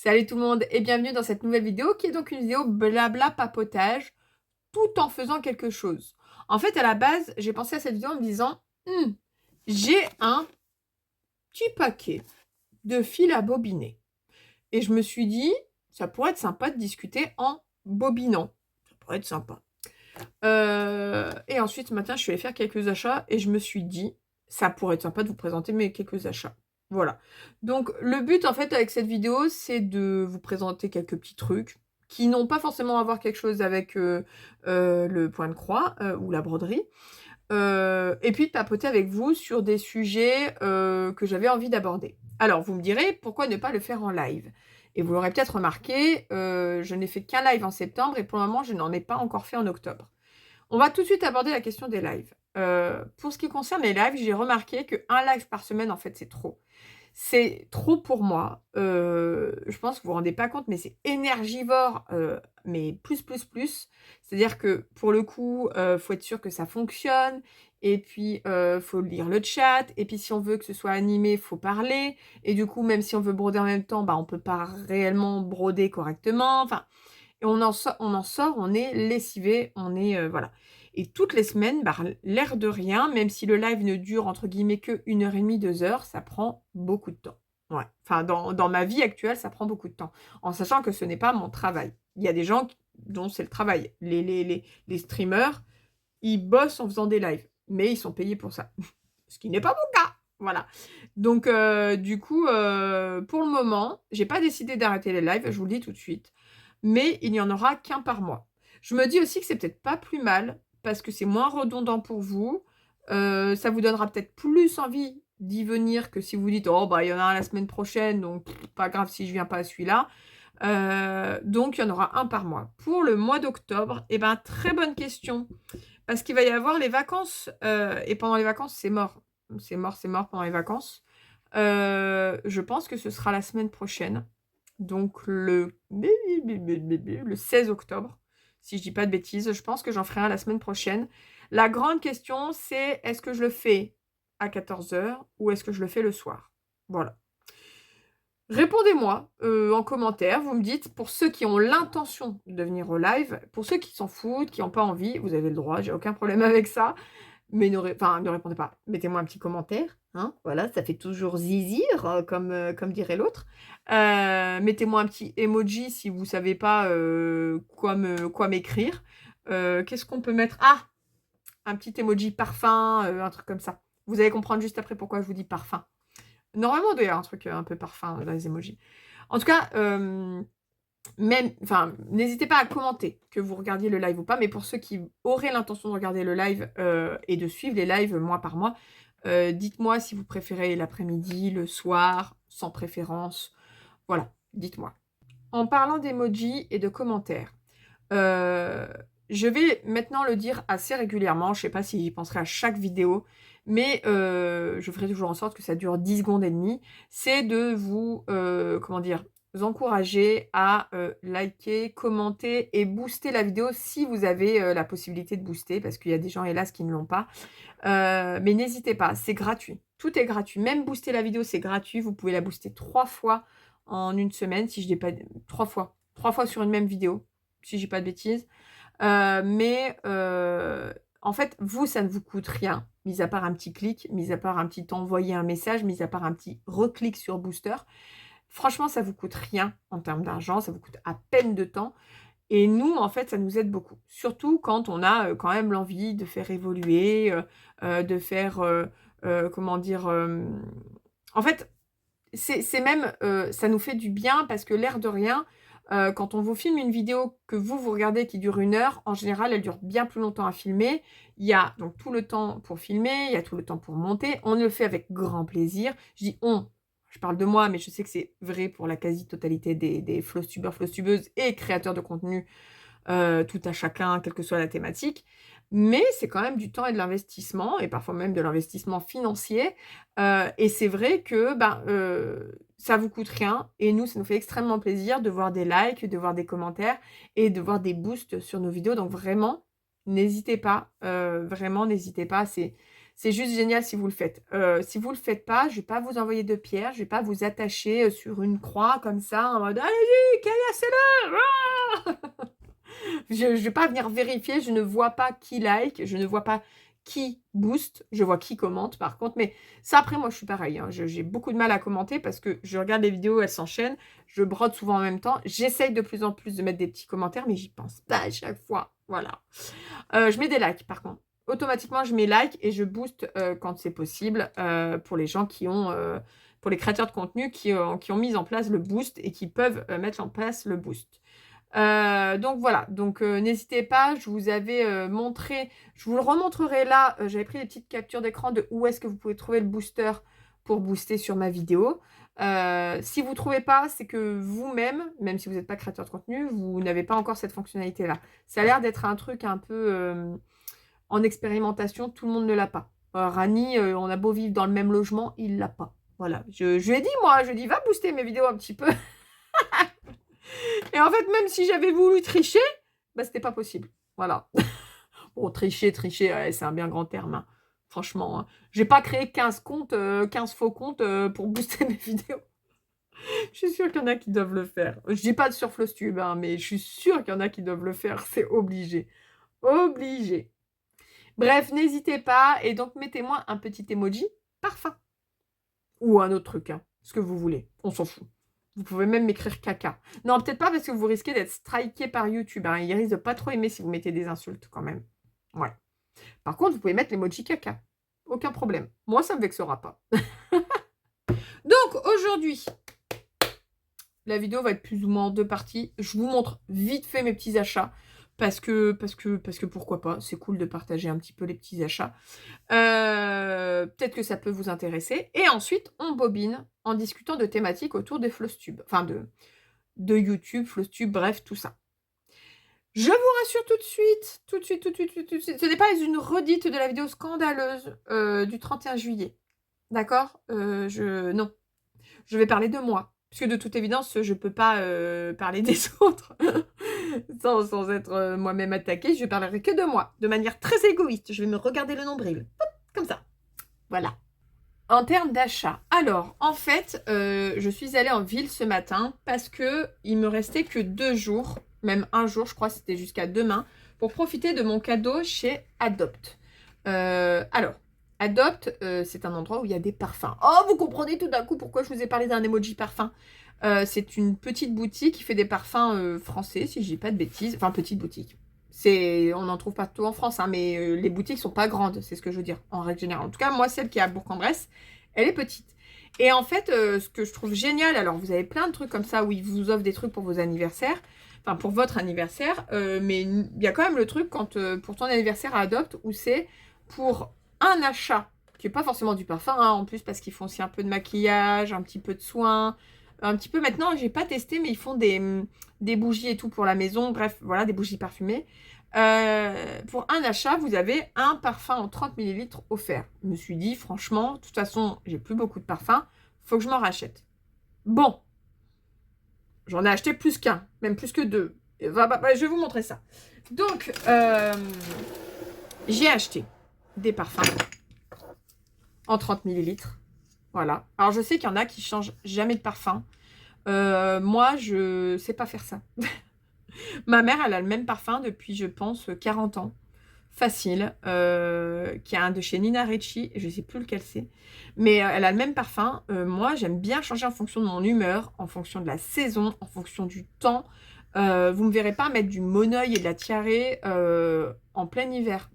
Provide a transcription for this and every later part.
Salut tout le monde et bienvenue dans cette nouvelle vidéo qui est donc une vidéo blabla papotage tout en faisant quelque chose. En fait, à la base, j'ai pensé à cette vidéo en me disant j'ai un petit paquet de fil à bobiner. Et je me suis dit, ça pourrait être sympa de discuter en bobinant. Ça pourrait être sympa. Et ensuite, ce matin, je suis allée faire quelques achats et je me suis dit, ça pourrait être sympa de vous présenter mes quelques achats. Voilà. Donc, le but, en fait, avec cette vidéo, c'est de vous présenter quelques petits trucs qui n'ont pas forcément à voir quelque chose avec le point de croix ou la broderie. Et puis, de papoter avec vous sur des sujets que j'avais envie d'aborder. Alors, vous me direz, pourquoi ne pas le faire en live? Et vous l'aurez peut-être remarqué, je n'ai fait qu'un live en septembre et pour le moment, je n'en ai pas encore fait en octobre. On va tout de suite aborder la question des lives. Pour ce qui concerne les lives, j'ai remarqué qu'un live par semaine, en fait, c'est trop. C'est trop pour moi. Je pense que vous vous rendez pas compte, mais c'est énergivore, mais plus. C'est-à-dire que pour le coup, faut être sûr que ça fonctionne. Et puis, faut lire le chat. Et puis, si on veut que ce soit animé, faut parler. Et du coup, même si on veut broder en même temps, bah, on peut pas réellement broder correctement. Enfin, et on en sort, on est lessivé, on est voilà. Et toutes les semaines, bah, l'air de rien, même si le live ne dure entre guillemets que 1 h 30, 2 heures, ça prend beaucoup de temps. Ouais. Enfin, dans ma vie actuelle, ça prend beaucoup de temps. En sachant que ce n'est pas mon travail. Il y a des gens dont c'est le travail. Les streamers, ils bossent en faisant des lives, mais ils sont payés pour ça. Ce qui n'est pas mon cas. Voilà. Donc, du coup, pour le moment, j'ai pas décidé d'arrêter les lives, je vous le dis tout de suite. Mais il n'y en aura qu'un par mois. Je me dis aussi que c'est peut-être pas plus mal, parce que c'est moins redondant pour vous. Ça vous donnera peut-être plus envie d'y venir que si vous dites oh bah il y en a un la semaine prochaine, donc pas grave si je viens pas à celui-là. Donc il y en aura un par mois. Pour le mois d'octobre, eh ben très bonne question. Parce qu'il va y avoir les vacances, et pendant les vacances, c'est mort. C'est mort pendant les vacances. Je pense que ce sera la semaine prochaine. Donc le 16 octobre, si je dis pas de bêtises. Je pense que j'en ferai un la semaine prochaine. La grande question, c'est est-ce que je le fais à 14 h ou est-ce que je le fais le soir? Voilà. Répondez-moi en commentaire, vous me dites, pour ceux qui ont l'intention de venir au live, pour ceux qui s'en foutent, qui n'ont pas envie, vous avez le droit, j'ai aucun problème avec ça. Mais ne répondez pas. Mettez-moi un petit commentaire. Hein, voilà, ça fait toujours zizir, comme dirait l'autre. Mettez-moi un petit emoji si vous ne savez pas quoi m'écrire. Qu'est-ce qu'on peut mettre? Ah, un petit emoji parfum, un truc comme ça. Vous allez comprendre juste après pourquoi je vous dis parfum. Normalement, il doit y avoir un truc un peu parfum dans les emojis. En tout cas, n'hésitez pas à commenter que vous regardiez le live ou pas, mais pour ceux qui auraient l'intention de regarder le live et de suivre les lives mois par mois, dites-moi si vous préférez l'après-midi, le soir, sans préférence. Voilà, dites-moi. En parlant d'emojis et de commentaires, je vais maintenant le dire assez régulièrement. Je ne sais pas si j'y penserai à chaque vidéo, mais je ferai toujours en sorte que ça dure 10 secondes et demie. C'est de vous, vous encourager à liker, commenter et booster la vidéo si vous avez la possibilité de booster, parce qu'il y a des gens, hélas, qui ne l'ont pas. Mais n'hésitez pas, c'est gratuit. Tout est gratuit. Même booster la vidéo, c'est gratuit. Vous pouvez la booster 3 fois en une semaine, si je dis pas... 3 fois. 3 fois sur une même vidéo, si je dis pas de bêtises. En fait, vous, ça ne vous coûte rien, mis à part un petit clic, mis à part un petit envoyer un message, mis à part un petit reclic sur Booster. Franchement, ça vous coûte rien en termes d'argent, ça vous coûte à peine de temps. Et nous, en fait, ça nous aide beaucoup. Surtout quand on a quand même l'envie de faire évoluer, de faire, comment dire... En fait, c'est même, ça nous fait du bien parce que l'air de rien, quand on vous filme une vidéo que vous regardez qui dure 1 heure, en général, elle dure bien plus longtemps à filmer. Il y a donc tout le temps pour filmer, il y a tout le temps pour monter. On le fait avec grand plaisir. Je dis on, je parle de moi, mais je sais que c'est vrai pour la quasi-totalité des flostubeurs, flostubeuses et créateurs de contenu, tout à chacun, quelle que soit la thématique. Mais c'est quand même du temps et de l'investissement, et parfois même de l'investissement financier. Et c'est vrai que ça vous coûte rien. Et nous, ça nous fait extrêmement plaisir de voir des likes, de voir des commentaires et de voir des boosts sur nos vidéos. Donc vraiment, n'hésitez pas. Vraiment, n'hésitez pas. C'est juste génial si vous le faites. Si vous le faites pas, je vais pas vous envoyer de pierre, je vais pas vous attacher sur une croix comme ça, en mode allez-y, caillassez-le! Ah je vais pas venir vérifier, je ne vois pas qui like, je ne vois pas qui booste, je vois qui commente par contre, mais ça après moi je suis pareil, hein. J'ai beaucoup de mal à commenter parce que je regarde les vidéos, elles s'enchaînent, je brode souvent en même temps, j'essaye de plus en plus de mettre des petits commentaires, mais j'y pense pas à chaque fois, voilà. Je mets des likes par contre. Automatiquement, je mets like et je booste quand c'est possible pour les gens qui ont, pour les créateurs de contenu qui ont mis en place le boost et qui peuvent mettre en place le boost. Donc voilà, donc n'hésitez pas, je vous avais montré, je vous le remontrerai là, j'avais pris des petites captures d'écran de où est-ce que vous pouvez trouver le booster pour booster sur ma vidéo. Si vous ne trouvez pas, c'est que vous-même, même si vous n'êtes pas créateur de contenu, vous n'avez pas encore cette fonctionnalité-là. Ça a l'air d'être un truc un peu en expérimentation, tout le monde ne l'a pas. Rani, on a beau vivre dans le même logement, il l'a pas. Voilà, je lui ai dit, moi, je lui ai dit, va booster mes vidéos un petit peu. Et en fait, même si j'avais voulu tricher, bah, c'était pas possible. Voilà. Bon, tricher, ouais, c'est un bien grand terme. Hein. Franchement, hein. J'ai pas créé 15 comptes, 15 faux comptes pour booster mes vidéos. Je suis sûre qu'il y en a qui doivent le faire. Je dis pas sur Flowstube, hein, mais je suis sûre qu'il y en a qui doivent le faire. C'est obligé. Obligé. Bref, n'hésitez pas. Et donc, mettez-moi un petit emoji parfum. Ou un autre truc, hein, ce que vous voulez. On s'en fout. Vous pouvez même m'écrire caca. Non, peut-être pas parce que vous risquez d'être striké par YouTube. Hein. Ils risquent de pas trop aimer si vous mettez des insultes quand même. Ouais. Par contre, vous pouvez mettre l'emoji caca. Aucun problème. Moi, ça ne me vexera pas. Donc, aujourd'hui, la vidéo va être plus ou moins en 2 parties. Je vous montre vite fait mes petits achats. Parce que pourquoi pas. C'est cool de partager un petit peu les petits achats. Peut-être que ça peut vous intéresser. Et ensuite, on bobine en discutant de thématiques autour des Flowstube. Enfin, de YouTube, Flowstube, bref, tout ça. Je vous rassure tout de suite. Ce n'est pas une redite de la vidéo scandaleuse du 31 juillet. D'accord non. Je vais parler de moi. Puisque de toute évidence, je ne peux pas parler des autres sans être moi-même attaquée. Je ne parlerai que de moi, de manière très égoïste. Je vais me regarder le nombril. Comme ça. Voilà. En termes d'achat, alors, en fait, je suis allée en ville ce matin parce que il me restait que 2 jours, même un jour, je crois, c'était jusqu'à demain, pour profiter de mon cadeau chez Adopt. Alors, Adopt, c'est un endroit où il y a des parfums. Oh, vous comprenez tout d'un coup pourquoi je vous ai parlé d'un emoji parfum. C'est une petite boutique qui fait des parfums français, si je dis pas de bêtises. Enfin, petite boutique. On en trouve partout en France, hein, mais les boutiques sont pas grandes, c'est ce que je veux dire, en règle générale. En tout cas, moi, celle qui est à Bourg-en-Bresse, elle est petite. Et en fait, ce que je trouve génial, alors vous avez plein de trucs comme ça où ils vous offrent des trucs pour vos anniversaires, enfin pour votre anniversaire, mais il y a quand même le truc quand pour ton anniversaire à Adopt où c'est pour un achat, qui n'est pas forcément du parfum, hein, en plus parce qu'ils font aussi un peu de maquillage, un petit peu de soins, un petit peu maintenant, j'ai pas testé, mais ils font des bougies et tout pour la maison, bref, voilà, des bougies parfumées. Pour un achat, vous avez un parfum en 30 ml offert. Je me suis dit, franchement, de toute façon, j'ai plus beaucoup de parfums, faut que je m'en rachète. Bon, j'en ai acheté plus qu'un, même plus que 2. Je vais vous montrer ça. Donc, j'ai acheté des parfums en 30 ml. Voilà. Alors, je sais qu'il y en a qui changent jamais de parfum. Moi, je sais pas faire ça. Ma mère, elle a le même parfum depuis, je pense, 40 ans. Facile. Qui a un de chez Nina Ricci. Je sais plus lequel c'est. Mais elle a le même parfum. Moi, j'aime bien changer en fonction de mon humeur, en fonction de la saison, en fonction du temps. Vous me verrez pas mettre du Moneuil et de la Tiare en plein hiver.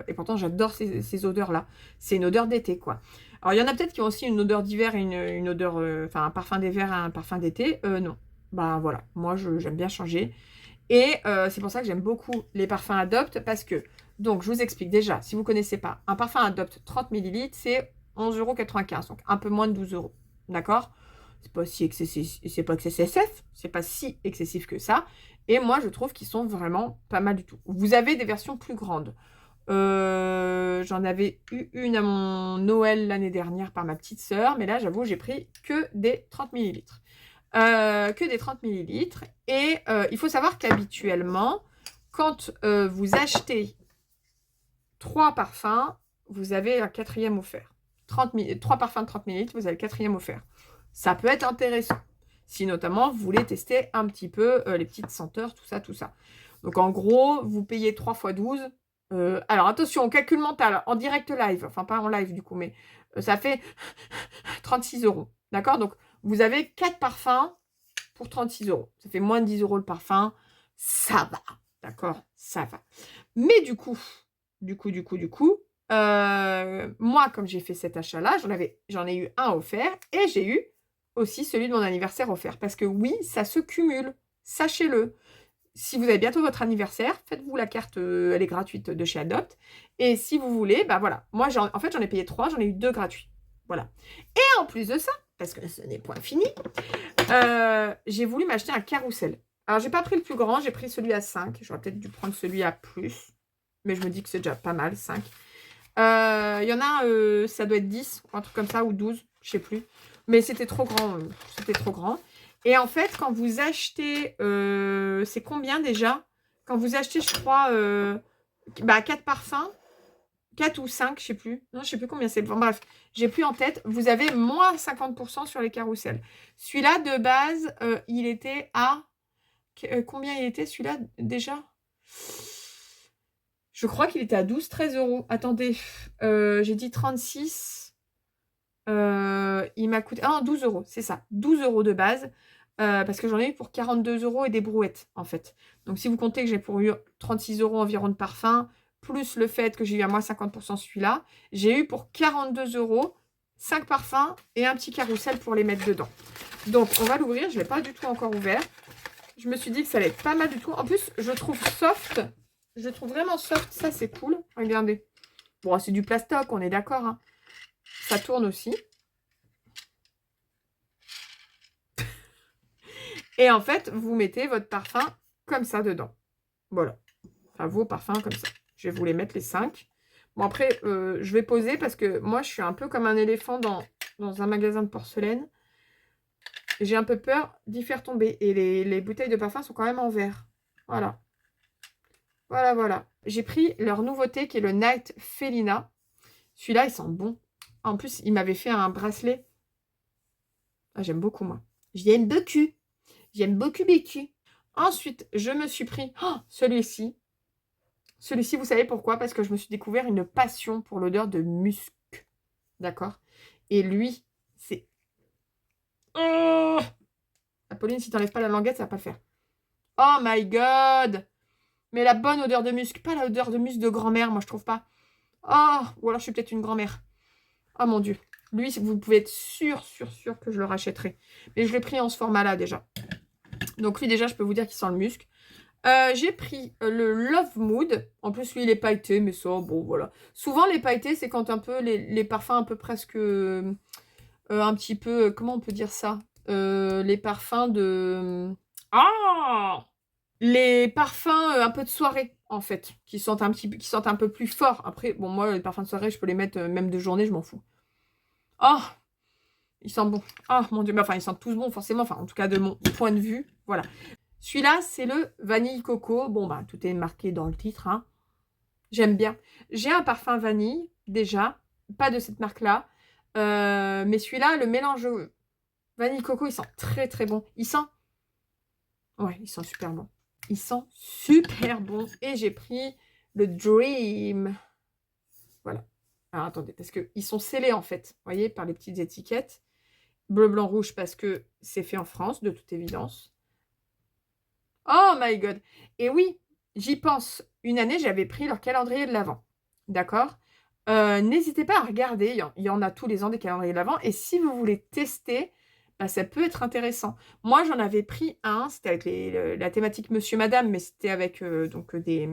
Et pourtant, j'adore ces odeurs-là. C'est une odeur d'été, quoi. Alors, il y en a peut-être qui ont aussi une odeur d'hiver et une odeur... Enfin, un parfum d'hiver et un parfum d'été. Non. Bah, voilà. Moi, j'aime bien changer. Et c'est pour ça que j'aime beaucoup les parfums Adopt. Parce que... Donc, je vous explique déjà. Si vous ne connaissez pas, un parfum Adopt 30 ml, c'est 11,95 €. Donc, un peu moins de 12 €. D'accord ? C'est pas si excessif. C'est pas excessif. C'est pas si excessif que ça. Et moi, je trouve qu'ils sont vraiment pas mal du tout. Vous avez des versions plus grandes. J'en avais eu une à mon Noël l'année dernière par ma petite sœur. Mais là, j'avoue, j'ai pris que des 30 ml. Que des 30 ml. Et il faut savoir qu'habituellement, quand vous achetez 3 parfums, vous avez un 4e offert. 3 parfums de 30 ml, vous avez le 4e offert. Ça peut être intéressant. Si notamment, vous voulez tester un petit peu les petites senteurs, tout ça, tout ça. Donc, en gros, vous payez 3 x 12. Alors, attention, calcul mental, en direct live. Enfin, pas en live, du coup, mais ça fait 36 €. D'accord? Donc, vous avez 4 parfums pour 36 €. Ça fait moins de 10 € le parfum. Ça va. D'accord? Ça va. Mais du coup, moi, comme j'ai fait cet achat-là, j'en ai eu un offert et j'ai eu aussi celui de mon anniversaire offert. Parce que oui, ça se cumule. Sachez-le. Si vous avez bientôt votre anniversaire, faites-vous la carte, elle est gratuite de chez Adopt. Et si vous voulez, bah voilà. Moi, en fait, j'en ai payé 3, j'en ai eu 2 gratuits. Voilà. Et en plus de ça, parce que ce n'est point fini, j'ai voulu m'acheter un carrousel. Alors, j'ai pas pris le plus grand, j'ai pris celui à 5. J'aurais peut-être dû prendre celui à plus. Mais je me dis que c'est déjà pas mal, 5. Il y en a, ça doit être 10, un truc comme ça, ou 12, je sais plus. Mais c'était trop grand. C'était trop grand. Et en fait, quand vous achetez, c'est combien déjà? Quand vous achetez, je crois, 4 parfums, 4 ou 5, je sais plus. Non, je sais plus combien c'est. Bon, bref, j'ai plus en tête. Vous avez moins 50% sur les carousels. Celui-là, de base, il était à... combien il était, celui-là, déjà? Je crois qu'il était à 12-13 €. Attendez, j'ai dit 36. Il m'a coûté... Ah non, 12 €, c'est ça. 12 € de base. Parce que j'en ai eu pour 42 € et des brouettes, en fait. Donc, si vous comptez que j'ai pour eu 36 € environ de parfum, plus le fait que j'ai eu à moins 50% celui-là, j'ai eu pour 42 € 5 parfums et un petit carrousel pour les mettre dedans. Donc, on va l'ouvrir. Je ne l'ai pas du tout encore ouvert. Je me suis dit que ça allait être pas mal du tout. En plus, je trouve soft. Je trouve vraiment soft. Ça, c'est cool. Regardez. Bon, c'est du plastoc, on est d'accord. Hein. Ça tourne aussi. Et en fait, vous mettez votre parfum comme ça dedans. Voilà. Enfin, vos parfums comme ça. Je vais vous les mettre les 5. Bon, après, je vais poser parce que moi, je suis un peu comme un éléphant dans un magasin de porcelaine. J'ai un peu peur d'y faire tomber. Et les bouteilles de parfum sont quand même en verre. Voilà. Voilà, voilà. J'ai pris leur nouveauté qui est le Night Felina. Celui-là, il sent bon. En plus, il m'avait fait un bracelet. Ah, j'aime beaucoup, moi. J'aime beaucoup. J'aime beaucoup BQ. Ensuite, je me suis pris celui-ci. Celui-ci, vous savez pourquoi? Parce que je me suis découvert une passion pour l'odeur de musc. D'accord? Et lui, c'est... Oh, Apolline, si t'enlèves pas la languette, ça va pas le faire. Oh my god! Mais la bonne odeur de musc. Pas l'odeur de musc de grand-mère, moi, je trouve pas. Oh, ou alors je suis peut-être une grand-mère. Oh mon Dieu. Lui, vous pouvez être sûr que je le rachèterai. Mais je l'ai pris en ce format-là, déjà. Donc lui, déjà, je peux vous dire qu'il sent le musc. J'ai pris le Love Mood. En plus, lui, il est pailleté, mais ça, bon, voilà. Souvent, les pailletés, c'est quand un peu les parfums un peu presque... un petit peu... comment on peut dire ça? Les parfums de... Ah! Les parfums un peu de soirée, en fait, qui sentent un peu plus fort. Après, bon, moi, les parfums de soirée, je peux les mettre même de journée, je m'en fous. Oh! Ils sentent bon. Oh, mon Dieu. Mais enfin, ils sentent tous bons, forcément. Enfin, en tout cas, de mon point de vue. Voilà. Celui-là, c'est le vanille coco. Bon, bah, tout est marqué dans le titre. Hein. J'aime bien. J'ai un parfum vanille, déjà. Pas de cette marque-là. Mais celui-là, le mélange vanille coco, il sent très, très bon. Il sent... Ouais, il sent super bon. Il sent super bon. Et j'ai pris le Dream. Voilà. Alors, attendez, parce qu'ils sont scellés, en fait. Vous voyez, par les petites étiquettes. Bleu, blanc, rouge, parce que c'est fait en France, de toute évidence. Oh my god! Et oui, j'y pense. Une année, j'avais pris leur calendrier de l'Avent. D'accord? N'hésitez pas à regarder. Il y en a tous les ans des calendriers de l'Avent. Et si vous voulez tester, bah, ça peut être intéressant. Moi, j'en avais pris un. C'était avec la thématique Monsieur, Madame, mais c'était avec donc, des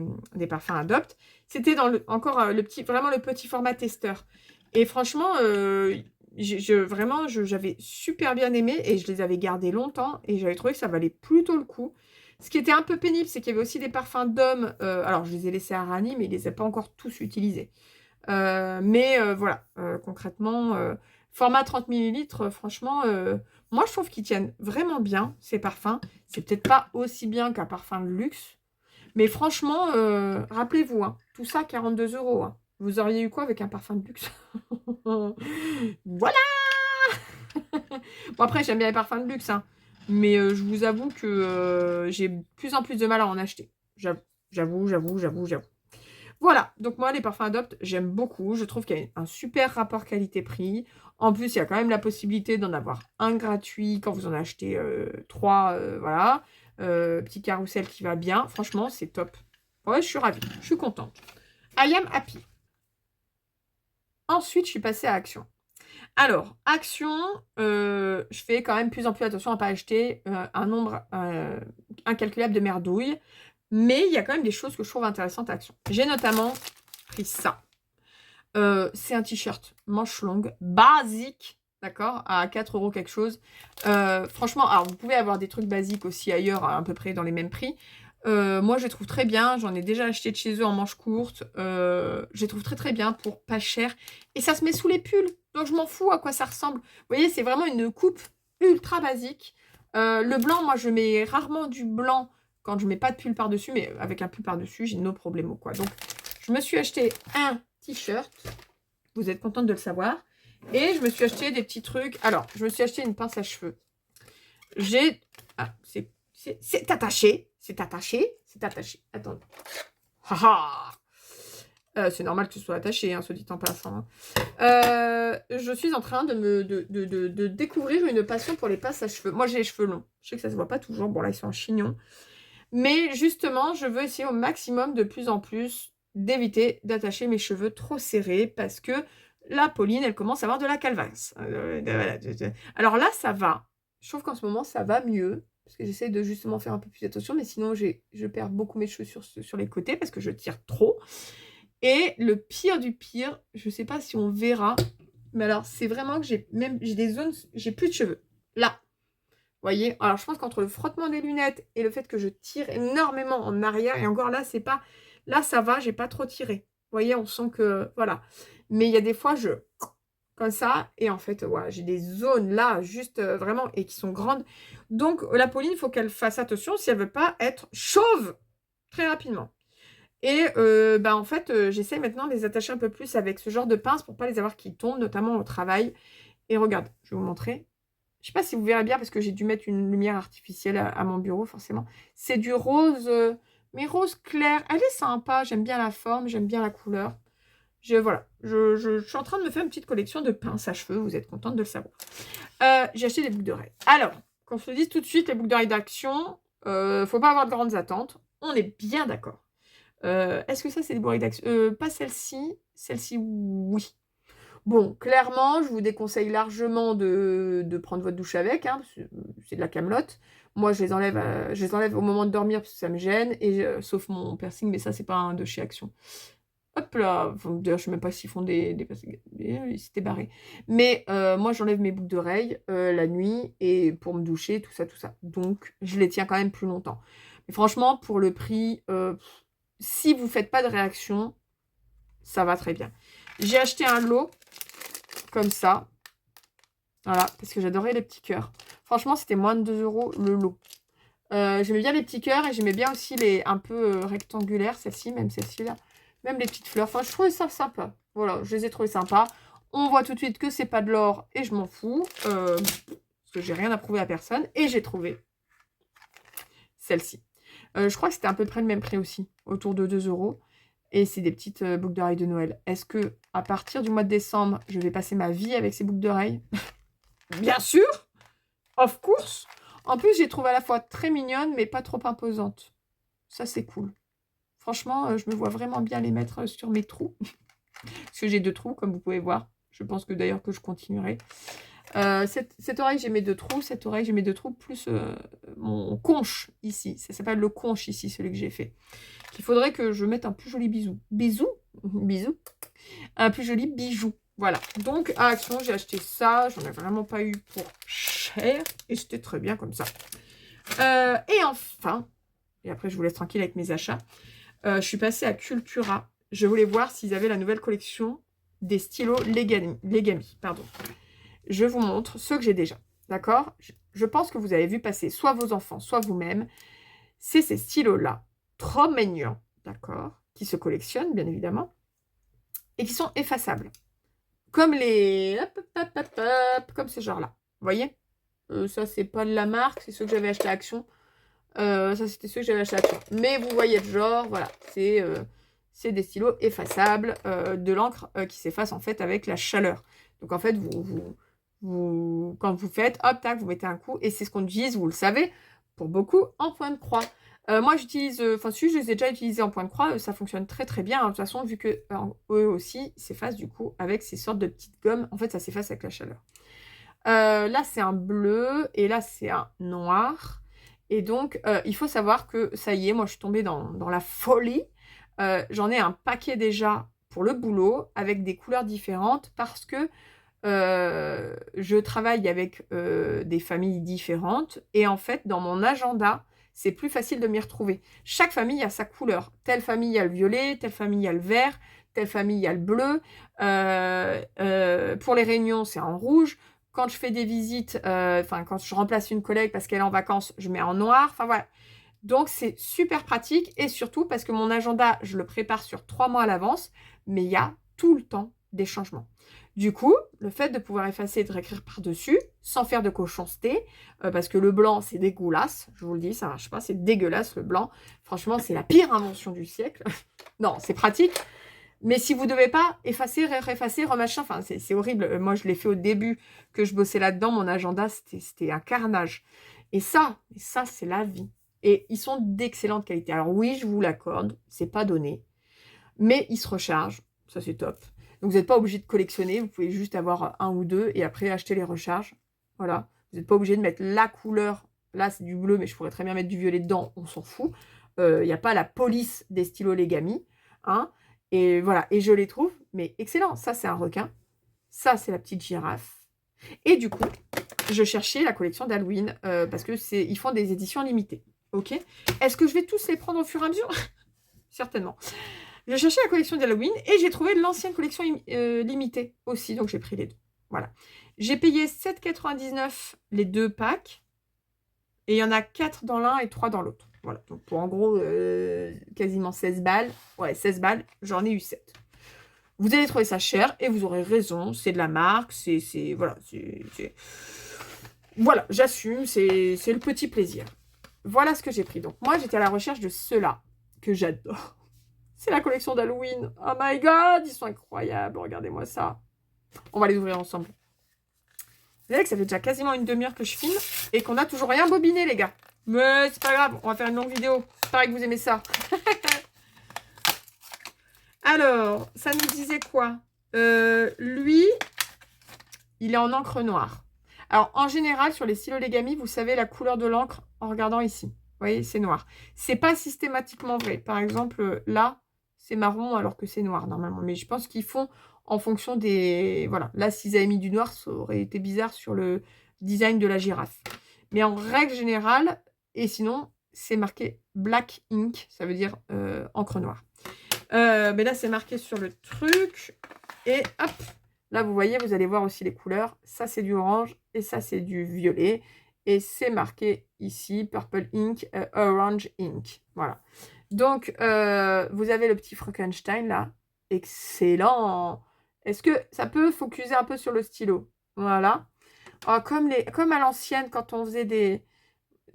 parfums Adopt. C'était dans vraiment le petit format testeur. Et franchement, j'avais super bien aimé et je les avais gardés longtemps. Et j'avais trouvé que ça valait plutôt le coup. Ce qui était un peu pénible, c'est qu'il y avait aussi des parfums d'hommes. Alors, je les ai laissés à Rani, mais il ne les a pas encore tous utilisés. Voilà, concrètement, format 30 ml, franchement, moi, je trouve qu'ils tiennent vraiment bien, ces parfums. C'est peut-être pas aussi bien qu'un parfum de luxe. Mais franchement, rappelez-vous, hein, tout ça, 42 €. Hein. Vous auriez eu quoi avec un parfum de luxe? Voilà. Bon après, j'aime bien les parfums de luxe, hein, mais je vous avoue que j'ai de plus en plus de mal à en acheter. J'avoue. Voilà, donc moi, les parfums Adopt, j'aime beaucoup. Je trouve qu'il y a un super rapport qualité-prix. En plus, il y a quand même la possibilité d'en avoir un gratuit quand vous en achetez 3. Voilà. Petit carrousel qui va bien. Franchement, c'est top. Ouais, je suis ravie. Je suis contente. I am happy. Ensuite, je suis passée à Action. Alors, Action, je fais quand même plus en plus attention à ne pas acheter un nombre incalculable de merdouilles. Mais il y a quand même des choses que je trouve intéressantes à Action. J'ai notamment pris ça. C'est un t-shirt manche longue, basique, d'accord, à 4 € quelque chose. Franchement, alors vous pouvez avoir des trucs basiques aussi ailleurs, à peu près dans les mêmes prix. Moi, je les trouve très bien. J'en ai déjà acheté de chez eux en manche courte. Je les trouve très très bien pour pas cher. Et ça se met sous les pulls. Donc, je m'en fous à quoi ça ressemble. Vous voyez, c'est vraiment une coupe ultra basique. Le blanc, moi, je mets rarement du blanc quand je mets pas de pull par-dessus. Mais avec un pull par-dessus, j'ai no problème, quoi. Donc, je me suis acheté un t-shirt. Vous êtes contente de le savoir. Et je me suis acheté des petits trucs. Alors, je me suis acheté une pince à cheveux. J'ai... Ah, c'est attaché. C'est attaché. C'est attaché. Attendez. C'est normal que ce soit attaché, hein, soit dit en passant. Je suis en train de découvrir une passion pour les pinces à cheveux. Moi, j'ai les cheveux longs. Je sais que ça se voit pas toujours. Bon, là, ils sont en chignon. Mais justement, je veux essayer au maximum, de plus en plus, d'éviter d'attacher mes cheveux trop serrés parce que la Pauline, elle commence à avoir de la calvasse. Alors là, ça va. Je trouve qu'en ce moment, ça va mieux. Parce que j'essaie de justement faire un peu plus attention. Mais sinon, je perds beaucoup mes cheveux sur les côtés parce que je tire trop. Et le pire du pire, je ne sais pas si on verra. Mais alors, c'est vraiment que j'ai des zones... J'ai plus de cheveux. Là. Vous voyez? Alors, je pense qu'entre le frottement des lunettes et le fait que je tire énormément en arrière, et encore là, c'est pas... Là, ça va, j'ai pas trop tiré. Vous voyez, on sent que... Voilà. Mais il y a des fois, comme ça, et en fait, ouais, j'ai des zones là, juste vraiment, et qui sont grandes. Donc, la Pauline, il faut qu'elle fasse attention si elle veut pas être chauve très rapidement. Et en fait, j'essaie maintenant de les attacher un peu plus avec ce genre de pince pour pas les avoir qui tombent, notamment au travail. Et regarde, je vais vous montrer. Je sais pas si vous verrez bien parce que j'ai dû mettre une lumière artificielle à mon bureau, forcément. C'est du rose, mais rose clair. Elle est sympa, j'aime bien la forme, j'aime bien la couleur. Voilà, je suis en train de me faire une petite collection de pinces à cheveux, vous êtes contente de le savoir. J'ai acheté des boucles d'oreilles. Alors, qu'on se le dise tout de suite, les boucles d'oreilles d'Action, faut pas avoir de grandes attentes. On est bien d'accord. Est-ce que ça, c'est des boucles d'Action? Pas celle-ci. Celle-ci, oui. Bon, clairement, je vous déconseille largement de prendre votre douche avec, hein, c'est de la camelote. Moi, je les enlève au moment de dormir parce que ça me gêne, et sauf mon piercing, mais ça, c'est pas un de chez Action. Hop là, enfin, d'ailleurs, je sais même pas s'ils font des piercings, ils s'étaient barrés. Mais moi, j'enlève mes boucles d'oreilles la nuit, et pour me doucher, tout ça, tout ça. Donc, je les tiens quand même plus longtemps. Mais franchement, pour le prix, si vous faites pas de réaction, ça va très bien. J'ai acheté un lot comme ça. Voilà, parce que j'adorais les petits cœurs. Franchement, c'était moins de 2 € le lot. J'aimais bien les petits cœurs et j'aimais bien aussi les un peu rectangulaires, celle-ci, même celle-ci là. Même les petites fleurs. Enfin, je trouvais ça sympa. Voilà, je les ai trouvés sympas. On voit tout de suite que c'est pas de l'or et je m'en fous. Parce que j'ai rien à prouver à personne. Et j'ai trouvé celle-ci. Je crois que c'était à peu près le même prix aussi, autour de 2 €. Et c'est des petites boucles d'oreilles de Noël. Est-ce que à partir du mois de décembre, je vais passer ma vie avec ces boucles d'oreilles? Bien sûr, of course. En plus, j'ai trouvé à la fois très mignonne, mais pas trop imposante. Ça, c'est cool. Franchement, je me vois vraiment bien les mettre sur mes trous. Parce que j'ai 2 trous, comme vous pouvez voir. Je pense que d'ailleurs que je continuerai. Cette oreille, j'ai mes 2 trous. Cette oreille, j'ai mes 2 trous, plus mon conche ici. Ça s'appelle le conche ici, celui que j'ai fait. Il faudrait que je mette un plus joli bisou. Bisou? Bisou. Un plus joli bijou. Voilà. Donc, à Action, j'ai acheté ça. J'en ai vraiment pas eu pour cher. Et c'était très bien comme ça. Et enfin, et après, je vous laisse tranquille avec mes achats. Je suis passée à Cultura. Je voulais voir s'ils avaient la nouvelle collection des stylos Legami. Pardon. Je vous montre ceux que j'ai déjà. D'accord? Je pense que vous avez vu passer soit vos enfants, soit vous-même. C'est ces stylos-là. Trop mignons. D'accord? Qui se collectionnent, bien évidemment. et qui sont effaçables. Comme les... comme ce genre-là. Vous voyez? Ça, c'est pas de la marque, c'est ceux que j'avais acheté à Action. Ça, c'était ceux que j'avais acheté à Action. Mais vous voyez le genre, voilà. C'est des stylos effaçables, de l'encre qui s'efface en fait avec la chaleur. Donc en fait, quand vous faites, hop, tac, vous mettez un coup. Et c'est ce qu'on utilise, vous le savez, pour beaucoup en point de croix. Moi, j'utilise, enfin, si je les ai déjà utilisés en point de croix, ça fonctionne très très bien. Hein. De toute façon, vu que eux aussi s'effacent du coup avec ces sortes de petites gommes, en fait, ça s'efface avec la chaleur. Là, c'est un bleu et là, c'est un noir. Et donc, il faut savoir que ça y est, moi, je suis tombée dans la folie. J'en ai un paquet déjà pour le boulot avec des couleurs différentes parce que je travaille avec des familles différentes et en fait, dans mon agenda, c'est plus facile de m'y retrouver. Chaque famille a sa couleur. Telle famille a le violet, telle famille a le vert, telle famille a le bleu. Pour les réunions, c'est en rouge. Quand je fais des visites, quand je remplace une collègue parce qu'elle est en vacances, je mets en noir. Enfin voilà. Donc c'est super pratique et surtout parce que mon agenda, je le prépare sur 3 mois à l'avance, mais il y a tout le temps des changements. Du coup, le fait de pouvoir effacer et de réécrire par-dessus, sans faire de cochonceté, parce que le blanc, c'est dégueulasse, je vous le dis, ça marche pas, c'est dégueulasse le blanc. Franchement, c'est la pire invention du siècle. Non, c'est pratique, mais si vous ne devez pas effacer, réeffacer, remachin, enfin, c'est horrible. Moi, je l'ai fait au début que je bossais là-dedans, mon agenda, c'était un carnage. Et ça, c'est la vie. Et ils sont d'excellente qualité. Alors oui, je vous l'accorde, c'est pas donné, mais ils se rechargent, ça c'est top. Donc vous n'êtes pas obligé de collectionner, vous pouvez juste avoir un ou deux et après acheter les recharges. Voilà, vous n'êtes pas obligé de mettre la couleur. Là, c'est du bleu, mais je pourrais très bien mettre du violet dedans, on s'en fout. Il n'y a pas la police des stylos Legami. Hein. Et voilà, et je les trouve, mais excellent. Ça, c'est un requin. Ça, c'est la petite girafe. Et du coup, je cherchais la collection d'Halloween parce que ils font des éditions limitées. Ok. Est-ce que je vais tous les prendre au fur et à mesure? Certainement. Je cherchais la collection d'Halloween et j'ai trouvé l'ancienne collection limitée aussi, donc j'ai pris les deux. Voilà. J'ai payé 7,99 les 2 packs et il y en a 4 dans l'un et 3 dans l'autre. Voilà, donc pour en gros quasiment 16 balles. Ouais, 16 balles, j'en ai eu 7. Vous allez trouver ça cher et vous aurez raison, c'est de la marque, voilà, voilà, j'assume, c'est le petit plaisir. Voilà ce que j'ai pris. Donc moi, j'étais à la recherche de ceux-là que j'adore. C'est la collection d'Halloween. Oh my god, ils sont incroyables. Regardez-moi ça. On va les ouvrir ensemble. Vous savez que ça fait déjà quasiment une demi-heure que je filme et qu'on n'a toujours rien bobiné, les gars. Mais c'est pas grave, on va faire une longue vidéo. Pareil que vous aimez ça. Alors, ça nous disait quoi? Lui, il est en encre noire. Alors, en général, sur les stylos Legami, vous savez la couleur de l'encre en regardant ici. Vous voyez, c'est noir. C'est pas systématiquement vrai. Par exemple, là, c'est marron alors que c'est noir normalement. Mais je pense qu'ils font en fonction des... Voilà, là, s'ils avaient mis du noir, ça aurait été bizarre sur le design de la girafe. Mais en règle générale, et sinon, c'est marqué Black Ink, ça veut dire encre noire. Mais là, c'est marqué sur le truc. Et hop, là, vous voyez, vous allez voir aussi les couleurs. Ça, c'est du orange et ça, c'est du violet. Et c'est marqué ici, Purple Ink, Orange Ink. Voilà. Donc, vous avez le petit Frankenstein, là. Excellent. Est-ce que ça peut focuser un peu sur le stylo? Voilà. Oh, comme à l'ancienne, quand on faisait des...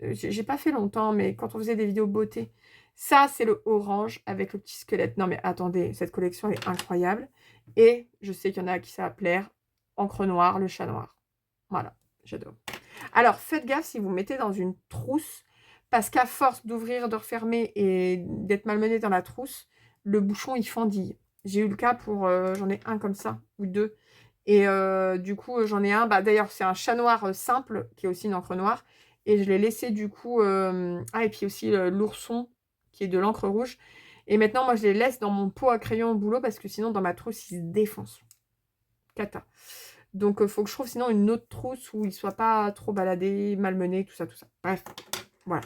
J'ai pas fait longtemps, mais quand on faisait des vidéos beauté... Ça, c'est le orange avec le petit squelette. Non, mais attendez, cette collection est incroyable. Et je sais qu'il y en a à qui ça va plaire. Encre noire, le chat noir. Voilà, j'adore. Alors, faites gaffe si vous mettez dans une trousse, parce qu'à force d'ouvrir, de refermer et d'être malmené dans la trousse, le bouchon, il fendille. J'ai eu le cas pour... j'en ai un comme ça, ou deux. Et du coup, j'en ai un. Bah, d'ailleurs, c'est un chat noir simple, qui est aussi une encre noire. Et je l'ai laissé du coup... Ah, et puis aussi l'ourson, qui est de l'encre rouge. Et maintenant, moi, je les laisse dans mon pot à crayon au boulot parce que sinon, dans ma trousse, ils se défoncent. Cata. Donc, il faut que je trouve sinon une autre trousse où ils ne soient pas trop baladés, malmenés, tout ça, tout ça. Bref, voilà.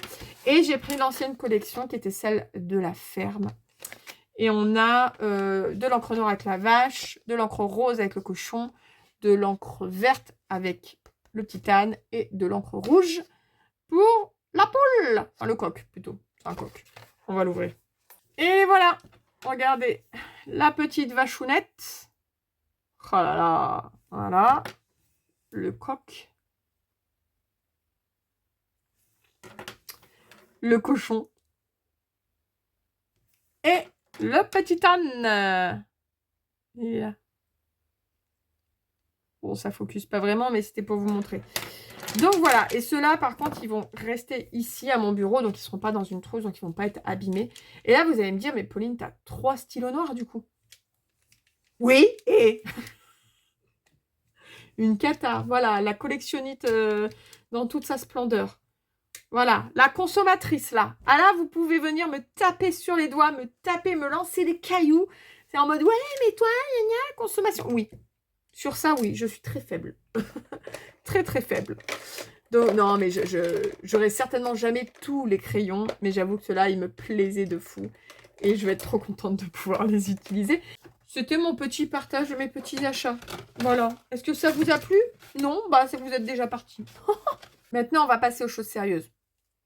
Et j'ai pris l'ancienne collection qui était celle de la ferme. Et on a de l'encre noire avec la vache, de l'encre rose avec le cochon, de l'encre verte avec le petit âne et de l'encre rouge pour la poule. Enfin, le coq, plutôt. Un coq. On va l'ouvrir. Et voilà. Regardez. la petite vachounette. Oh là là, voilà. Le coq. Le cochon. Et le petit âne. Yeah. Bon, ça focus pas vraiment, mais c'était pour vous montrer. Donc voilà, et ceux-là, par contre, ils vont rester ici à mon bureau, donc ils ne seront pas dans une trousse, donc ils ne vont pas être abîmés. Et là, vous allez me dire, mais Pauline, tu as 3 stylos noirs, du coup. Oui, et une cata, voilà, la collectionnite dans toute sa splendeur. Voilà, la consommatrice, là. Ah là, vous pouvez venir me taper sur les doigts, me taper, me lancer des cailloux. C'est en mode, ouais, mais toi, consommation. Oui, sur ça, oui, je suis très faible. Très, très faible. Donc, non, mais j'aurais certainement jamais tous les crayons, mais j'avoue que ceux-là, ils me plaisaient de fou. Et je vais être trop contente de pouvoir les utiliser. C'était mon petit partage de mes petits achats. Voilà. Est-ce que ça vous a plu? Non? Bah, c'est que vous êtes déjà partis. Maintenant, on va passer aux choses sérieuses.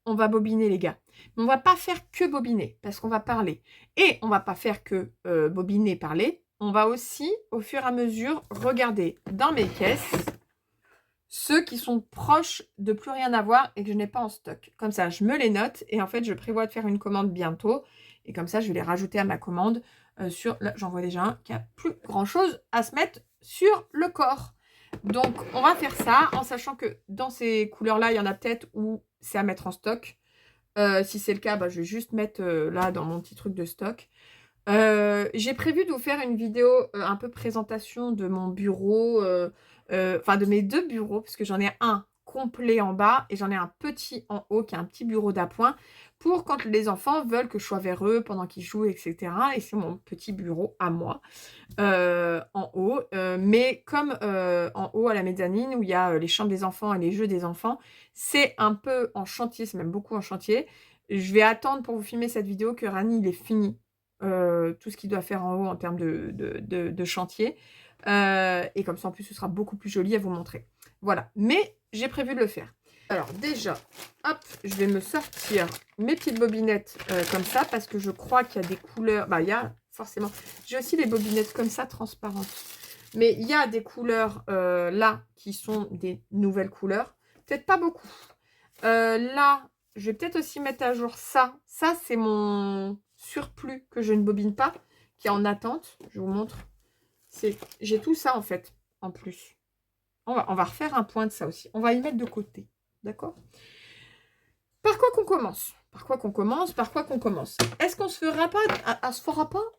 On va bobiner, les gars. Mais on va pas faire que bobiner, parce qu'on va parler. Et on va pas faire que bobiner, parler. On va aussi, au fur et à mesure, regarder dans mes caisses ceux qui sont proches de plus rien avoir et que je n'ai pas en stock. Comme ça, je me les note et en fait, je prévois de faire une commande bientôt. Et comme ça, je vais les rajouter à ma commande sur... Là, j'en vois déjà un qui a plus grand-chose à se mettre sur le corps. Donc, on va faire ça en sachant que dans ces couleurs-là, il y en a peut-être où c'est à mettre en stock. Si c'est le cas, bah, je vais juste mettre là dans mon petit truc de stock. J'ai prévu de vous faire une vidéo un peu présentation de mon bureau, enfin de mes 2 bureaux, parce que j'en ai un complet en bas et j'en ai un petit en haut qui est un petit bureau d'appoint pour quand les enfants veulent que je sois vers eux pendant qu'ils jouent, etc. Et c'est mon petit bureau à moi en haut. Mais comme en haut à la mezzanine où il y a les chambres des enfants et les jeux des enfants, c'est un peu en chantier, c'est même beaucoup en chantier. Je vais attendre pour vous filmer cette vidéo que Rani il est fini. Tout ce qu'il doit faire en haut en termes de chantier. Et comme ça, en plus, ce sera beaucoup plus joli à vous montrer. Voilà. Mais j'ai prévu de le faire. Alors, déjà, hop, je vais me sortir mes petites bobinettes comme ça parce que je crois qu'il y a des couleurs... Bah, il y a forcément... J'ai aussi des bobinettes comme ça, transparentes. Mais il y a des couleurs là qui sont des nouvelles couleurs. Peut-être pas beaucoup. Là, je vais peut-être aussi mettre à jour ça. Ça, c'est mon surplus que je ne bobine pas, qui est en attente. Je vous montre. J'ai tout ça, en fait, en plus. On va refaire un point de ça aussi. On va y mettre de côté. D'accord? Par quoi qu'on commence? Par quoi qu'on commence? Par quoi qu'on commence? Est-ce qu'on se fera pas...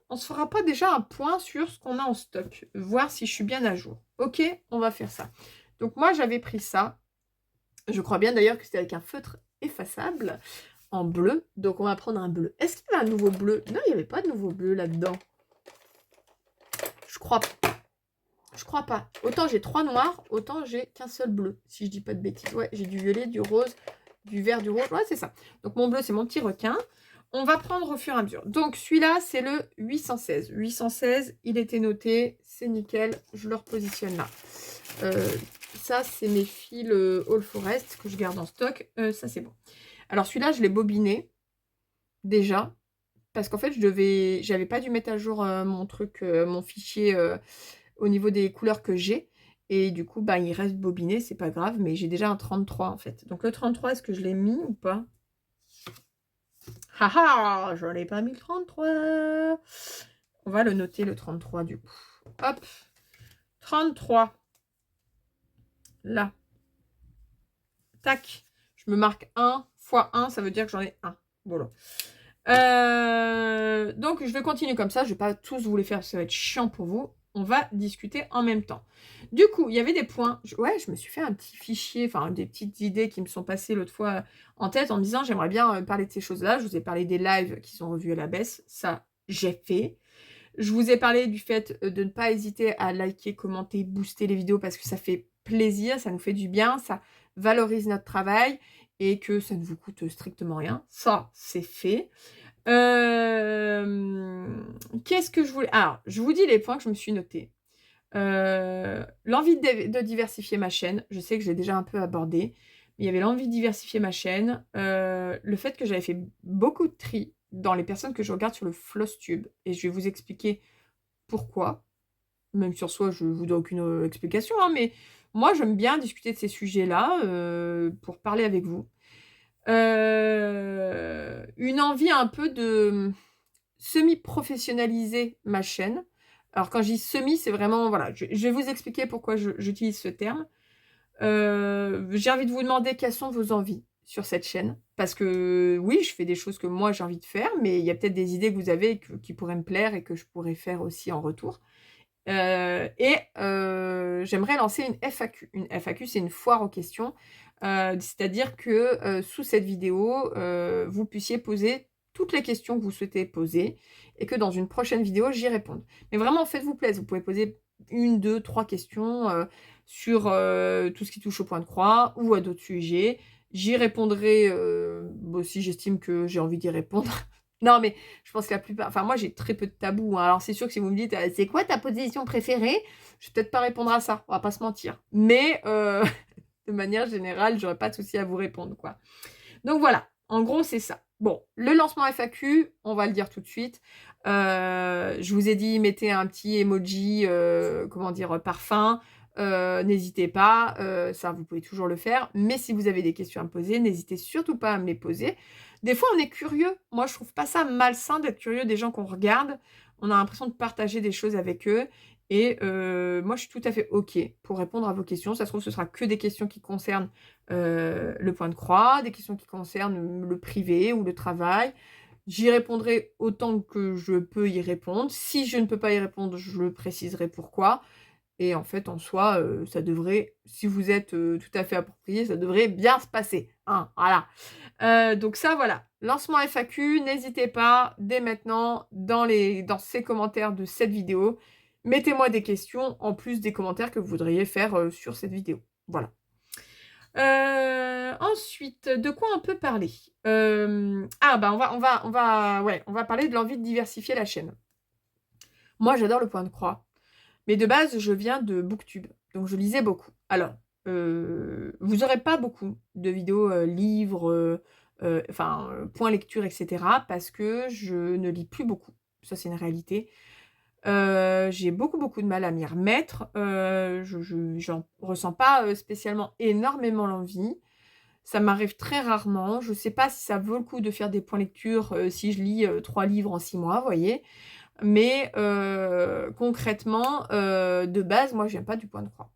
On se fera pas déjà un point sur ce qu'on a en stock? Voir si je suis bien à jour. Ok, on va faire ça. Donc, moi, j'avais pris ça. Je crois bien d'ailleurs que c'était avec un feutre effaçable en bleu. Donc, on va prendre un bleu. Est-ce qu'il y avait un nouveau bleu? Non, il n'y avait pas de nouveau bleu là-dedans. Je crois pas. Je crois pas. Autant j'ai 3 noirs, autant j'ai qu'un seul bleu. Si je dis pas de bêtises. Ouais, j'ai du violet, du rose, du vert, du rouge. Ouais, c'est ça. Donc, mon bleu, c'est mon petit requin. On va prendre au fur et à mesure. Donc, celui-là, c'est le 816. 816, il était noté. C'est nickel. Je le repositionne là. Ça, c'est mes fils All Forest que je garde en stock. Ça, c'est bon. Alors, celui-là, je l'ai bobiné déjà. Parce qu'en fait, j'avais pas dû mettre à jour mon truc, mon fichier au niveau des couleurs que j'ai. Et du coup, bah, il reste bobiné, c'est pas grave. Mais j'ai déjà un 33 en fait. Donc, le 33, est-ce que je l'ai mis ou pas? Haha, je l'ai pas mis le 33. On va le noter, le 33 du coup. Hop, 33. Là. Tac. Je me marque 1 fois 1, ça veut dire que j'en ai 1. Voilà. Donc, je vais continuer comme ça. Je ne vais pas tous vous les faire, ça va être chiant pour vous. On va discuter en même temps. Du coup, il y avait des points. Ouais, je me suis fait un petit fichier, enfin, des petites idées qui me sont passées l'autre fois en tête en me disant, j'aimerais bien parler de ces choses-là. Je vous ai parlé des lives qui sont revus à la baisse. Ça, j'ai fait. Je vous ai parlé du fait de ne pas hésiter à liker, commenter, booster les vidéos parce que ça fait plaisir, ça nous fait du bien, ça valorise notre travail et que ça ne vous coûte strictement rien. Ça, c'est fait. Qu'est-ce que je voulais... Alors, je vous dis les points que je me suis notés. L'envie de diversifier ma chaîne. Je sais que je l'ai déjà un peu abordé. Mais il y avait l'envie de diversifier ma chaîne. Le fait que j'avais fait beaucoup de tri dans les personnes que je regarde sur le FlossTube. Et je vais vous expliquer pourquoi. Même sur soi, je ne vous donne aucune explication, hein, mais moi, j'aime bien discuter de ces sujets-là pour parler avec vous. Une envie un peu de semi-professionnaliser ma chaîne. Alors, quand je dis semi, c'est vraiment, voilà, je vais vous expliquer pourquoi j'utilise ce terme. J'ai envie de vous demander quelles sont vos envies sur cette chaîne. Parce que oui, je fais des choses que moi j'ai envie de faire, mais il y a peut-être des idées que vous avez qui pourraient me plaire et que je pourrais faire aussi en retour. J'aimerais lancer une FAQ. Une FAQ, c'est une foire aux questions. C'est-à-dire que sous cette vidéo, vous puissiez poser toutes les questions que vous souhaitez poser et que dans une prochaine vidéo, j'y réponde. Mais vraiment, faites-vous plaisir. Vous pouvez poser 1, 2, 3 questions sur tout ce qui touche au point de croix ou à d'autres sujets. J'y répondrai si j'estime que j'ai envie d'y répondre. Non, mais je pense que la plupart... Enfin, moi, j'ai très peu de tabous, hein. Alors, c'est sûr que si vous me dites « C'est quoi ta position préférée ?» Je vais peut-être pas répondre à ça. On va pas se mentir. Mais de manière générale, j'aurais pas de souci à vous répondre, quoi. Donc, voilà. En gros, c'est ça. Bon, le lancement FAQ, on va le dire tout de suite. Je vous ai dit, mettez un petit emoji, comment dire, parfum. N'hésitez pas. Ça, vous pouvez toujours le faire. Mais si vous avez des questions à me poser, n'hésitez surtout pas à me les poser. Des fois, on est curieux. Moi, je trouve pas ça malsain d'être curieux des gens qu'on regarde. On a l'impression de partager des choses avec eux. Et moi, je suis tout à fait OK pour répondre à vos questions. Ça se trouve, ce sera que des questions qui concernent le point de croix, des questions qui concernent le privé ou le travail. J'y répondrai autant que je peux y répondre. Si je ne peux pas y répondre, je le préciserai pourquoi. Et en fait, en soi, ça devrait, si vous êtes tout à fait approprié, ça devrait bien se passer. Hein, voilà. Donc ça, voilà. Lancement FAQ, n'hésitez pas, dès maintenant, dans ces commentaires de cette vidéo, mettez-moi des questions, en plus des commentaires que vous voudriez faire sur cette vidéo. Voilà. Ensuite, de quoi on peut parler on va parler de l'envie de diversifier la chaîne. Moi, j'adore le point de croix. Mais de base, je viens de Booktube, donc je lisais beaucoup. Alors, vous n'aurez pas beaucoup de vidéos livres, point lecture, etc. parce que je ne lis plus beaucoup. Ça, c'est une réalité. J'ai beaucoup de mal à m'y remettre. J'en ressens pas spécialement énormément l'envie. Ça m'arrive très rarement. Je ne sais pas si ça vaut le coup de faire des points lecture si je lis 3 livres en 6 mois, vous voyez. Mais concrètement, de base, moi, je viens pas du point de croix.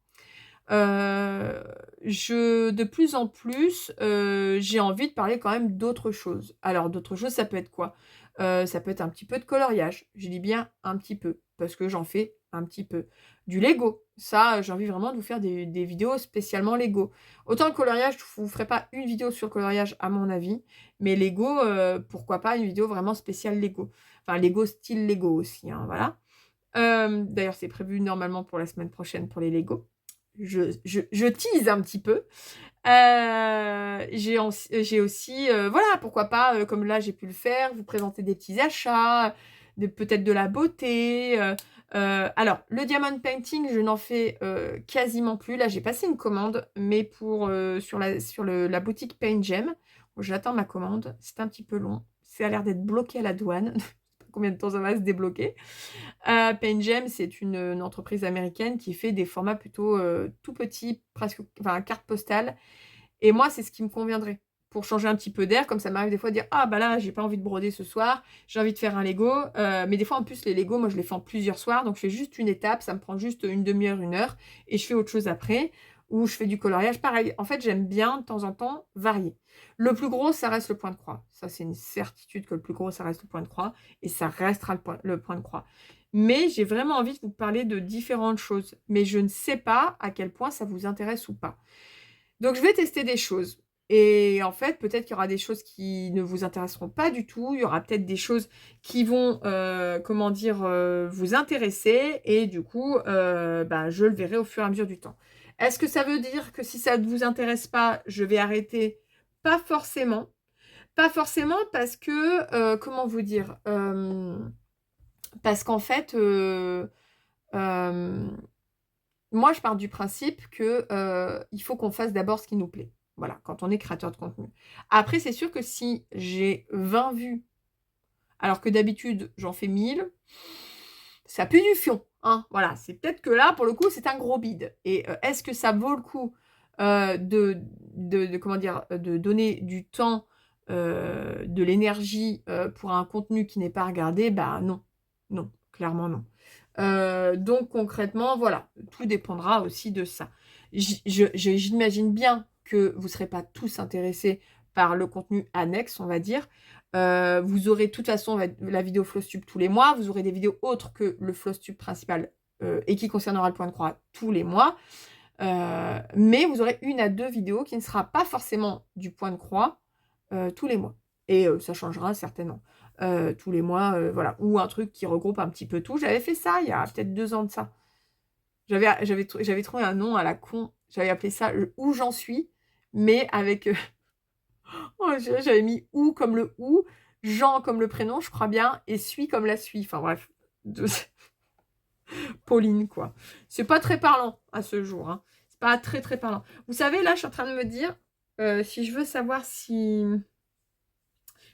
De plus en plus, j'ai envie de parler quand même d'autres choses. Alors, d'autres choses, ça peut être quoi? Ça peut être un petit peu de coloriage. Je dis bien un petit peu, parce que j'en fais un petit peu. Du Lego. Ça, j'ai envie vraiment de vous faire des vidéos spécialement Lego. Autant le coloriage, je ne vous ferai pas une vidéo sur le coloriage, à mon avis. Mais Lego, pourquoi pas une vidéo vraiment spéciale Lego. Enfin, Lego style Lego aussi, hein, voilà. D'ailleurs, c'est prévu normalement pour la semaine prochaine pour les Lego. Je tease un petit peu. J'ai aussi, voilà, pourquoi pas, comme là j'ai pu le faire, vous présenter des petits achats, peut-être de la beauté. Alors, le diamond painting, je n'en fais quasiment plus. Là, j'ai passé une commande, mais sur la boutique Paint Gem. J'attends ma commande. C'est un petit peu long. Ça a l'air d'être bloqué à la douane. Combien de temps ça va se débloquer. Paint Gem, c'est une entreprise américaine qui fait des formats plutôt tout petits, presque, enfin, carte postale. Et moi, c'est ce qui me conviendrait. Pour changer un petit peu d'air, comme ça m'arrive des fois de dire « Ah, bah là, j'ai pas envie de broder ce soir, j'ai envie de faire un Lego. Mais des fois, en plus, les Lego, moi, je les fais en plusieurs soirs. Donc, je fais juste une étape, ça me prend juste une demi-heure, 1 heure. Et je fais autre chose après. Ou je fais du coloriage. Pareil, en fait, j'aime bien, de temps en temps, varier. Le plus gros, ça reste le point de croix. Ça, c'est une certitude que le plus gros, ça reste le point de croix. Et ça restera le point de croix. Mais j'ai vraiment envie de vous parler de différentes choses. Mais je ne sais pas à quel point ça vous intéresse ou pas. Donc, je vais tester des choses. Et en fait, peut-être qu'il y aura des choses qui ne vous intéresseront pas du tout. Il y aura peut-être des choses qui vont, vous intéresser. Et du coup, je le verrai au fur et à mesure du temps. Est-ce que ça veut dire que si ça ne vous intéresse pas, je vais arrêter? Pas forcément. Pas forcément parce que, comment vous dire? Parce qu'en fait, moi, je pars du principe que il faut qu'on fasse d'abord ce qui nous plaît. Voilà, quand on est créateur de contenu. Après, c'est sûr que si j'ai 20 vues, alors que d'habitude, j'en fais 1000, ça pue du fion. Hein, voilà, c'est peut-être que là, pour le coup, c'est un gros bide. Et est-ce que ça vaut le coup comment dire, de donner du temps, de l'énergie pour un contenu qui n'est pas regardé? Bah non, non, clairement non. Donc concrètement, voilà, tout dépendra aussi de ça. J'imagine bien que vous ne serez pas tous intéressés par le contenu annexe, on va dire. Vous aurez de toute façon la vidéo Flowstube tous les mois. Vous aurez des vidéos autres que le Flowstube principal et qui concernera le point de croix tous les mois. Mais vous aurez 1 à 2 vidéos qui ne sera pas forcément du point de croix tous les mois. Et ça changera certainement tous les mois, voilà. Ou un truc qui regroupe un petit peu tout. J'avais fait ça il y a peut-être 2 ans de ça. J'avais trouvé un nom à la con. J'avais appelé ça Où j'en suis, mais avec... oh, j'avais mis ou comme le ou, Jean comme le prénom, je crois bien, et suis comme la suie. Enfin bref, Pauline, quoi. C'est pas très parlant à ce jour. Hein. C'est pas très très parlant. Vous savez, là, je suis en train de me dire, si je veux savoir si...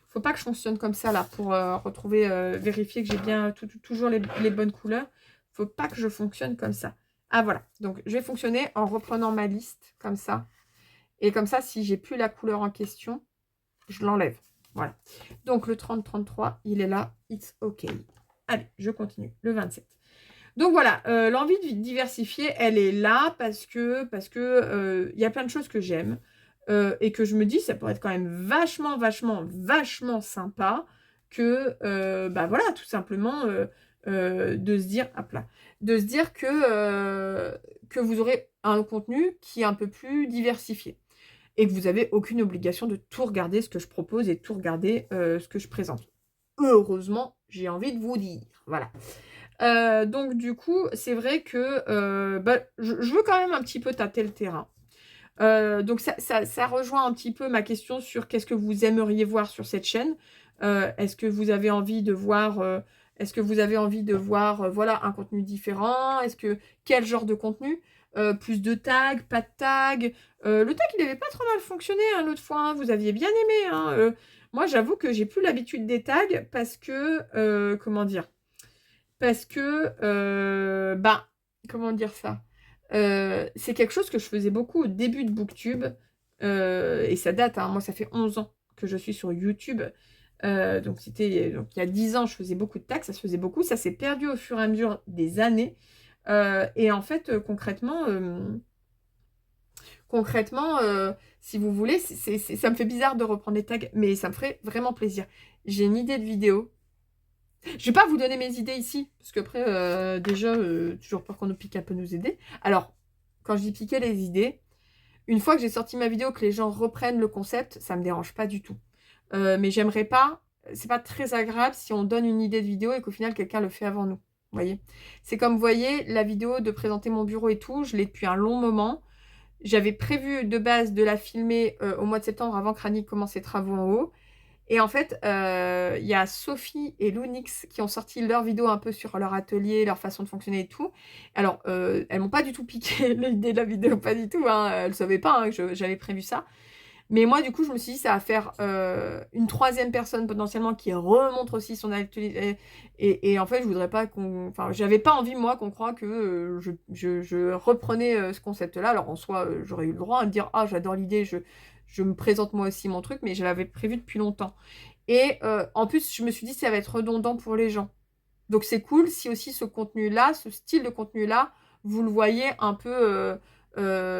Faut pas que je fonctionne comme ça, là, pour retrouver, vérifier que j'ai bien toujours les bonnes couleurs. Faut pas que je fonctionne comme ça. Ah, voilà. Donc, je vais fonctionner en reprenant ma liste, comme ça. Et comme ça, si j'ai plus la couleur en question, je l'enlève. Voilà. Donc, le 30-33, il est là. It's OK. Allez, je continue. Le 27. Donc, voilà. L'envie de diversifier, elle est là parce que y a plein de choses que j'aime. Et que je me dis, ça pourrait être quand même vachement sympa que, bah voilà, tout simplement, de se dire, hop là, de se dire que vous aurez un contenu qui est un peu plus diversifié et que vous n'avez aucune obligation de tout regarder ce que je propose et tout regarder ce que je présente. Heureusement, j'ai envie de vous dire, voilà. Donc du coup, c'est vrai que bah, je veux quand même un petit peu tâter le terrain. Donc ça rejoint un petit peu ma question sur qu'est-ce que vous aimeriez voir sur cette chaîne. Est-ce que vous avez envie de voir, voilà, un contenu différent? Quel genre de contenu? Plus de tags, pas de tags. Le tag, il n'avait pas trop mal fonctionné hein, l'autre fois. Hein, vous aviez bien aimé. Hein, moi, j'avoue que j'ai plus l'habitude des tags parce que, comment dire? Parce que, bah, comment dire ça? C'est quelque chose que je faisais beaucoup au début de Booktube. Et ça date, hein, moi ça fait 11 ans que je suis sur YouTube. Donc il y a 10 ans, je faisais beaucoup de tags, ça se faisait beaucoup. Ça s'est perdu au fur et à mesure des années. Et en fait, concrètement, si vous voulez, ça me fait bizarre de reprendre les tags, mais ça me ferait vraiment plaisir. J'ai une idée de vidéo. Je vais pas vous donner mes idées ici, parce qu'après, déjà, toujours peur qu'on nous pique un peu nous aider. Alors, quand je dis piquer les idées, une fois que j'ai sorti ma vidéo, que les gens reprennent le concept, ça me dérange pas du tout. Mais j'aimerais pas, c'est pas très agréable si on donne une idée de vidéo et qu'au final, quelqu'un le fait avant nous. Vous voyez? C'est comme, vous voyez, la vidéo de présenter mon bureau et tout, je l'ai depuis un long moment. J'avais prévu de base de la filmer au mois de septembre avant que Rani commence ses travaux en haut. Et en fait, il y a Sophie et Lunix qui ont sorti leur vidéo un peu sur leur atelier, leur façon de fonctionner et tout. Alors, elles m'ont pas du tout piqué l'idée de la vidéo, pas du tout. Hein. Elles ne savaient pas hein, que j'avais prévu ça. Mais moi, du coup, je me suis dit, ça va faire une 3e personne potentiellement qui remontre aussi son atelier. Et en fait, je voudrais pas qu'on... Enfin, j'avais pas envie, moi, qu'on croie que je reprenais ce concept-là. Alors, en soi, j'aurais eu le droit à me dire, ah, j'adore l'idée, je me présente moi aussi mon truc, mais je l'avais prévu depuis longtemps. Et en plus, je me suis dit, ça va être redondant pour les gens. Donc, c'est cool si aussi ce contenu-là, ce style de contenu-là, vous le voyez un peu...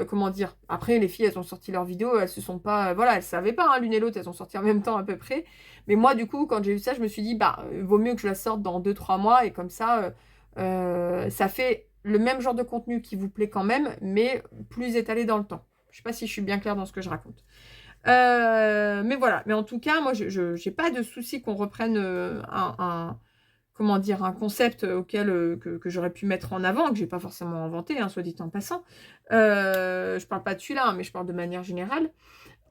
comment dire? Après, les filles, elles ont sorti leur vidéo, elles se sont pas... voilà, elles savaient pas, hein, l'une et l'autre, elles ont sorti en même temps à peu près. Mais moi, du coup, quand j'ai vu ça, je me suis dit, bah, vaut mieux que je la sorte dans 2-3 mois, et comme ça, ça fait le même genre de contenu qui vous plaît quand même, mais plus étalé dans le temps. Je sais pas si je suis bien claire dans ce que je raconte. Mais voilà, mais en tout cas, moi, je n'ai pas de souci qu'on reprenne comment dire, un concept auquel que j'aurais pu mettre en avant, que j'ai pas forcément inventé, hein, soit dit en passant. Je parle pas de celui-là, hein, mais je parle de manière générale.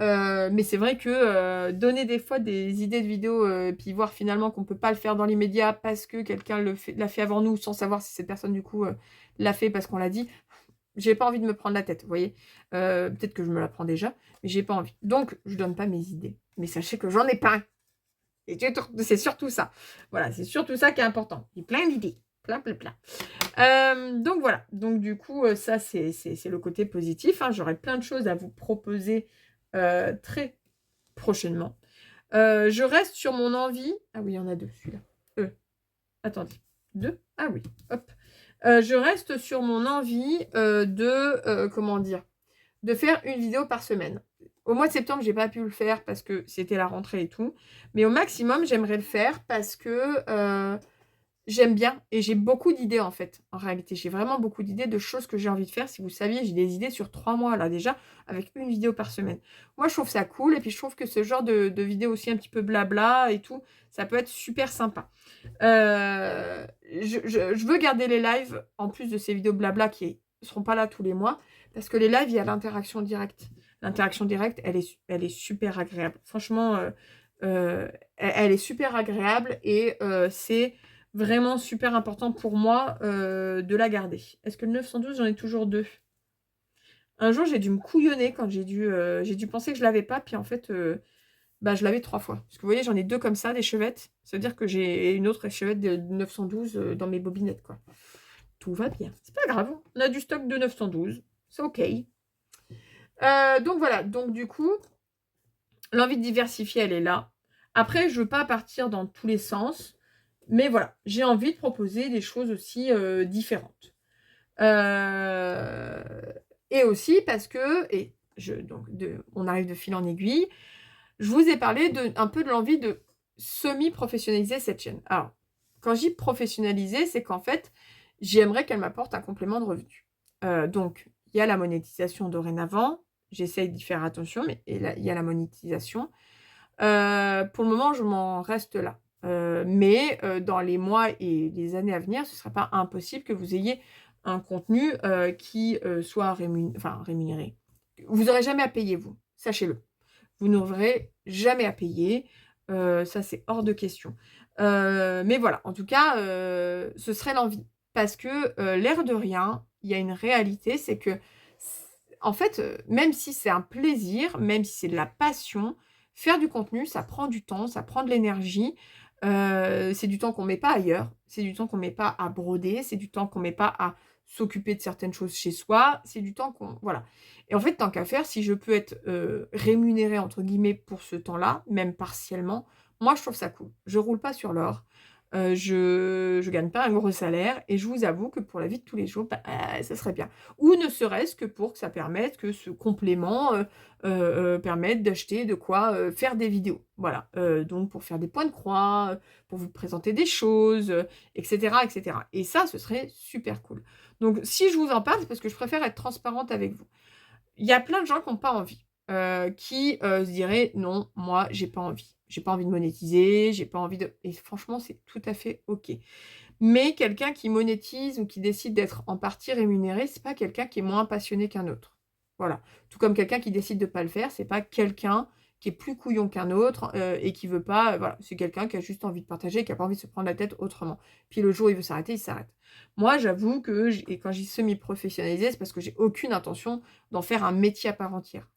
Mais c'est vrai que donner des fois des idées de vidéos, puis voir finalement qu'on peut pas le faire dans l'immédiat parce que quelqu'un l'a fait avant nous, sans savoir si cette personne, du coup, l'a fait parce qu'on l'a dit, j'ai pas envie de me prendre la tête, vous voyez. Peut-être que je me la prends déjà, mais j'ai pas envie. Donc, je donne pas mes idées. Mais sachez que j'en ai pas. Et c'est surtout ça. Voilà, c'est surtout ça qui est important. J'ai plein d'idées. Blablabla. Donc voilà, donc du coup, ça c'est le côté positif. Hein. J'aurai plein de choses à vous proposer très prochainement. Je reste sur mon envie. Ah oui, il y en a deux, celui-là. Attendez, deux? Ah oui, hop. Je reste sur mon envie comment dire, de faire une vidéo par semaine. Au mois de septembre, j'ai pas pu le faire parce que c'était la rentrée et tout. Mais au maximum, j'aimerais le faire parce que j'aime bien et j'ai beaucoup d'idées en fait. En réalité, j'ai vraiment beaucoup d'idées de choses que j'ai envie de faire. Si vous saviez, j'ai des idées sur 3 mois là déjà, avec une vidéo par semaine. Moi, je trouve ça cool et puis je trouve que ce genre de vidéo aussi un petit peu blabla et tout, ça peut être super sympa. Je veux garder les lives en plus de ces vidéos blabla qui ne seront pas là tous les mois parce que les lives, il y a l'interaction directe. L'interaction directe, elle est super agréable. Franchement, elle est super agréable et c'est vraiment super important pour moi de la garder. Est-ce que le 912, j'en ai toujours deux? Un jour, j'ai dû me couillonner quand j'ai dû penser que je l'avais pas, puis en fait, bah, je l'avais 3 fois. Parce que vous voyez, j'en ai deux comme ça, des chevettes. Ça veut dire que j'ai une autre chevette de 912 dans mes bobinettes, quoi. Tout va bien. C'est pas grave, on a du stock de 912. C'est OK. Donc voilà, donc du coup, l'envie de diversifier, elle est là. Après, je veux pas partir dans tous les sens. Mais voilà, j'ai envie de proposer des choses aussi différentes. Et aussi parce que, on arrive de fil en aiguille, je vous ai parlé un peu de l'envie de semi-professionnaliser cette chaîne. Alors, quand je dis professionnaliser, c'est qu'en fait, j'aimerais qu'elle m'apporte un complément de revenu. Donc, il y a la monétisation dorénavant. J'essaye d'y faire attention, mais il y a la monétisation. Pour le moment, je m'en reste là. Mais dans les mois et les années à venir, ce ne sera pas impossible que vous ayez un contenu qui soit rémunéré. Vous n'aurez jamais à payer, vous, sachez-le. Vous n'aurez jamais à payer. Ça, c'est hors de question. Mais voilà, en tout cas, ce serait l'envie. Parce que l'air de rien, il y a une réalité, c'est que, en fait, même si c'est un plaisir, même si c'est de la passion, faire du contenu, ça prend du temps, ça prend de l'énergie. C'est du temps qu'on ne met pas ailleurs. C'est du temps qu'on ne met pas à broder. C'est du temps qu'on ne met pas à s'occuper de certaines choses chez soi. C'est du temps qu'on... Voilà. Et en fait, tant qu'à faire, si je peux être rémunérée, entre guillemets, pour ce temps-là, même partiellement, moi, je trouve ça cool. Je roule pas sur l'or. Je ne gagne pas un gros salaire. Et je vous avoue que pour la vie de tous les jours, ça serait bien. Ou ne serait-ce que pour que ça permette que ce complément permette d'acheter de quoi faire des vidéos. Voilà. Donc, pour faire des points de croix, pour vous présenter des choses, etc., etc. Et ça, ce serait super cool. Donc, si je vous en parle, c'est parce que je préfère être transparente avec vous. Il y a plein de gens qui n'ont pas envie, qui se diraient non, moi, j'ai pas envie. J'ai pas envie de monétiser, j'ai pas envie de. Et franchement, c'est tout à fait OK. Mais quelqu'un qui monétise ou qui décide d'être en partie rémunéré, c'est pas quelqu'un qui est moins passionné qu'un autre. Voilà. Tout comme quelqu'un qui décide de ne pas le faire, c'est pas quelqu'un qui est plus couillon qu'un autre et qui veut pas. Voilà, c'est quelqu'un qui a juste envie de partager, qui a pas envie de se prendre la tête autrement. Puis le jour où il veut s'arrêter, il s'arrête. Moi, j'avoue que et quand j'y semi-professionnalisé, c'est parce que j'ai aucune intention d'en faire un métier à part entière.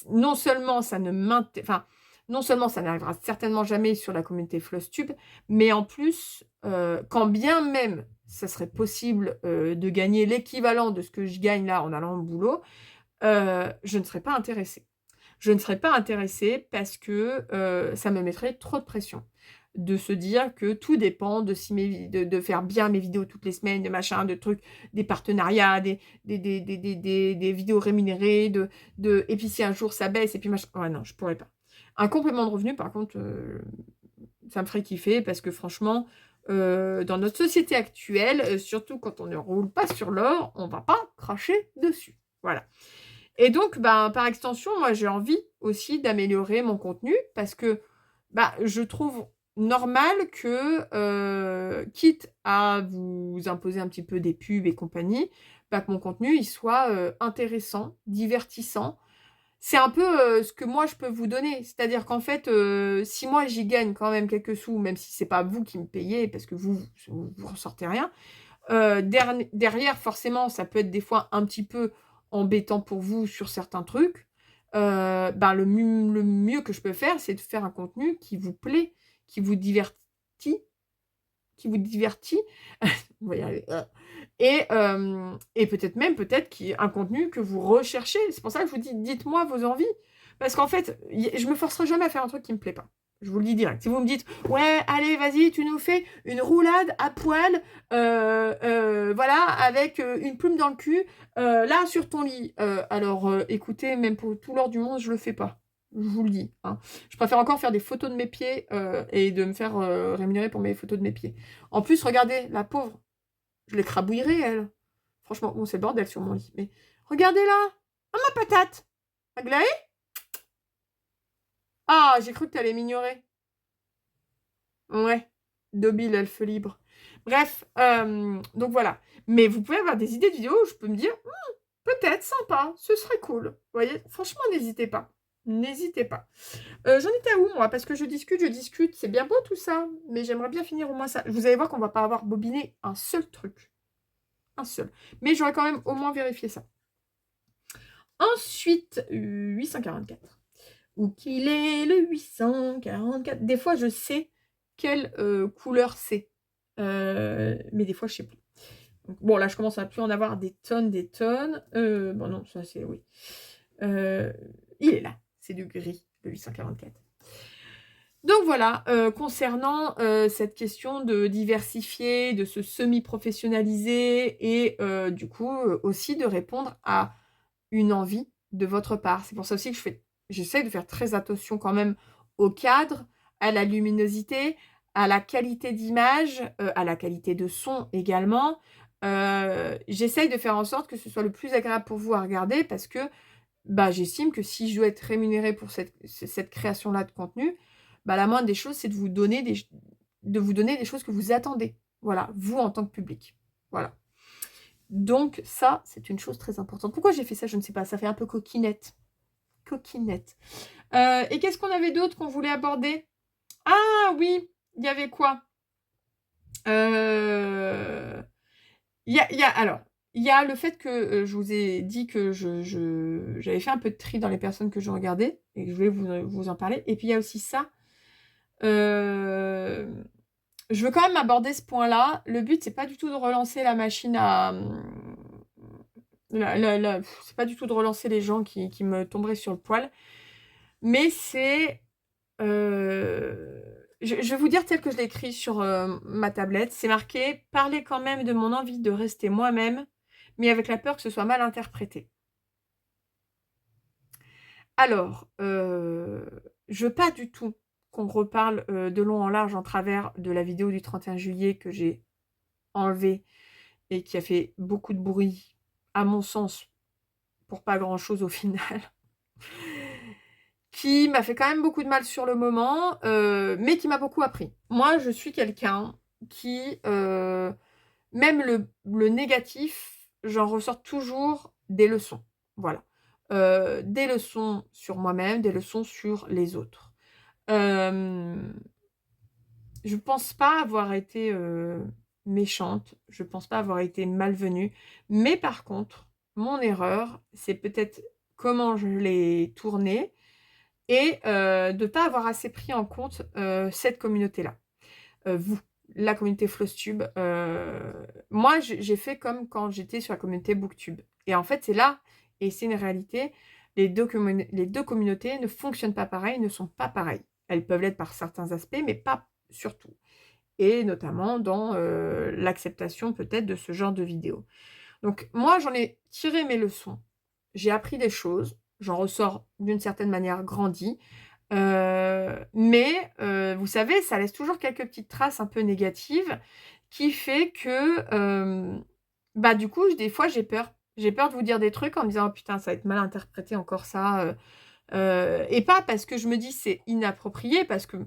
Non seulement ça ne enfin, non seulement ça n'arrivera certainement jamais sur la communauté FlossTube, mais en plus, quand bien même ça serait possible de gagner l'équivalent de ce que je gagne là en allant au boulot, je ne serais pas intéressée. Je ne serais pas intéressée parce que ça me mettrait trop de pression. De se dire que tout dépend de si de faire bien mes vidéos toutes les semaines, de machin, de trucs, des partenariats, des vidéos rémunérées, et puis si un jour ça baisse, et puis machin. Ouais, non, je pourrais pas. Un complément de revenu, par contre, ça me ferait kiffer parce que franchement, dans notre société actuelle, surtout quand on ne roule pas sur l'or, on va pas cracher dessus. Voilà. Et donc, par extension, moi, j'ai envie aussi d'améliorer mon contenu parce que je trouve normal que, quitte à vous imposer un petit peu des pubs et compagnie, que mon contenu, il soit intéressant, divertissant. C'est un peu ce que moi, je peux vous donner. C'est-à-dire qu'en fait, si moi, j'y gagne quand même quelques sous, même si c'est pas vous qui me payez, parce que vous ressortez rien, derrière, forcément, ça peut être des fois un petit peu embêtant pour vous sur certains trucs. Le mieux que je peux faire, c'est de faire un contenu qui vous plaît, qui vous divertit, qui vous divertit. On va y arriver. Et peut-être même, un contenu que vous recherchez. C'est pour ça que je vous dis, dites-moi vos envies. Parce qu'en fait, je me forcerai jamais à faire un truc qui me plaît pas. Je vous le dis direct. Si vous me dites, ouais, allez, vas-y, tu nous fais une roulade à poil, voilà, avec une plume dans le cul, là, sur ton lit. Alors, écoutez, même pour tout l'or du monde, je le fais pas. Je vous le dis. Hein. Je préfère encore faire des photos de mes pieds et de me faire rémunérer pour mes photos de mes pieds. En plus, regardez, la pauvre, je l'écrabouillerai, elle. Franchement, bon, c'est le bordel sur mon lit. Mais regardez là. Ah, ma patate. Aglaé. Ah, j'ai cru que t'allais m'ignorer. Ouais. Dobby, l'elfe libre. Bref, donc voilà. Mais vous pouvez avoir des idées de vidéos où je peux me dire, peut-être, sympa, ce serait cool. Vous voyez, franchement, n'hésitez pas. N'hésitez pas. J'en étais à où, moi? Parce que je discute. C'est bien beau tout ça, mais j'aimerais bien finir au moins ça. Vous allez voir qu'on va pas avoir bobiné un seul truc. Un seul. Mais j'aurais quand même au moins vérifié ça. Ensuite, 844. Où qu'il est le 844? Des fois, je sais quelle couleur c'est. Mais des fois, je sais plus. Donc, bon, là, je commence à plus en avoir des tonnes. Bon, non, ça, c'est... Oui. Il est là. C'est du gris, le 844. Donc voilà, concernant cette question de diversifier, de se semi-professionnaliser et du coup aussi de répondre à une envie de votre part. C'est pour ça aussi que j'essaie de faire très attention quand même au cadre, à la luminosité, à la qualité d'image, à la qualité de son également. J'essaye de faire en sorte que ce soit le plus agréable pour vous à regarder parce que bah, j'estime que si je dois être rémunérée pour cette création-là de contenu, bah, la moindre des choses, c'est de vous donner des choses que vous attendez. Voilà, vous en tant que public. Voilà. Donc ça, c'est une chose très importante. Pourquoi j'ai fait ça? Je ne sais pas. Ça fait un peu coquinette. Coquinette. Et qu'est-ce qu'on avait d'autre qu'on voulait aborder? Ah oui, il y avait quoi? Alors, il y a le fait que je vous ai dit que j'avais fait un peu de tri dans les personnes que je regardais et que je voulais vous en parler. Et puis, il y a aussi ça. Je veux quand même aborder ce point-là. Le but, c'est pas du tout de relancer la machine à... c'est pas du tout de relancer les gens qui me tomberaient sur le poil. Mais c'est... je vais vous dire tel que je l'ai écrit sur ma tablette. C'est marqué « Parler quand même de mon envie de rester moi-même, mais avec la peur que ce soit mal interprété. » Alors, je veux pas du tout qu'on reparle de long en large en travers de la vidéo du 31 juillet que j'ai enlevée et qui a fait beaucoup de bruit, à mon sens, pour pas grand-chose au final. Qui m'a fait quand même beaucoup de mal sur le moment, mais qui m'a beaucoup appris. Moi, je suis quelqu'un qui, même le négatif, j'en ressors toujours des leçons. Voilà. Des leçons sur moi-même, des leçons sur les autres. Je pense pas avoir été méchante, je pense pas avoir été malvenue, mais par contre, mon erreur, c'est peut-être comment je l'ai tournée, et de ne pas avoir assez pris en compte cette communauté-là. Vous, la communauté Flosstube. Moi, j'ai fait comme quand j'étais sur la communauté Booktube. Et en fait, c'est là, et c'est une réalité, les deux communautés ne fonctionnent pas pareil, ne sont pas pareilles. Elles peuvent l'être par certains aspects, mais pas surtout. Et notamment dans l'acceptation peut-être de ce genre de vidéos. Donc moi, j'en ai tiré mes leçons. J'ai appris des choses. J'en ressors d'une certaine manière grandi. Mais vous savez, ça laisse toujours quelques petites traces un peu négatives qui fait que bah du coup, des fois, j'ai peur. J'ai peur de vous dire des trucs en me disant « Oh putain, ça va être mal interprété encore ça. » Et pas parce que je me dis c'est inapproprié, parce que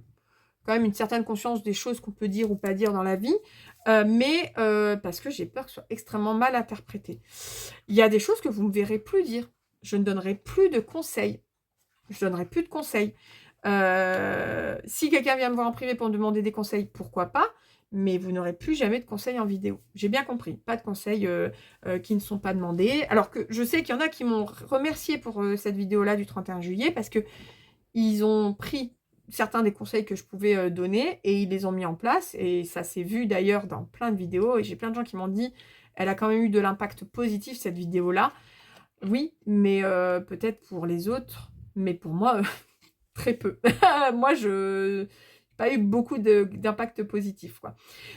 quand même une certaine conscience des choses qu'on peut dire ou pas dire dans la vie, mais parce que j'ai peur que ce soit extrêmement mal interprété. Il y a des choses que vous ne me verrez plus dire. Je ne donnerai plus de conseils. Je donnerai plus de conseils. Si quelqu'un vient me voir en privé pour me demander des conseils, pourquoi pas, mais vous n'aurez plus jamais de conseils en vidéo. J'ai bien compris. Pas de conseils qui ne sont pas demandés. Alors que je sais qu'il y en a qui m'ont remercié pour cette vidéo-là du 31 juillet parce que ils ont pris certains des conseils que je pouvais donner et ils les ont mis en place. Et ça s'est vu d'ailleurs dans plein de vidéos. Et j'ai plein de gens qui m'ont dit, elle a quand même eu de l'impact positif, cette vidéo-là. Oui, mais peut-être pour les autres. Mais pour moi, très peu. Moi, je n'ai pas eu beaucoup d'impact positif, quoi.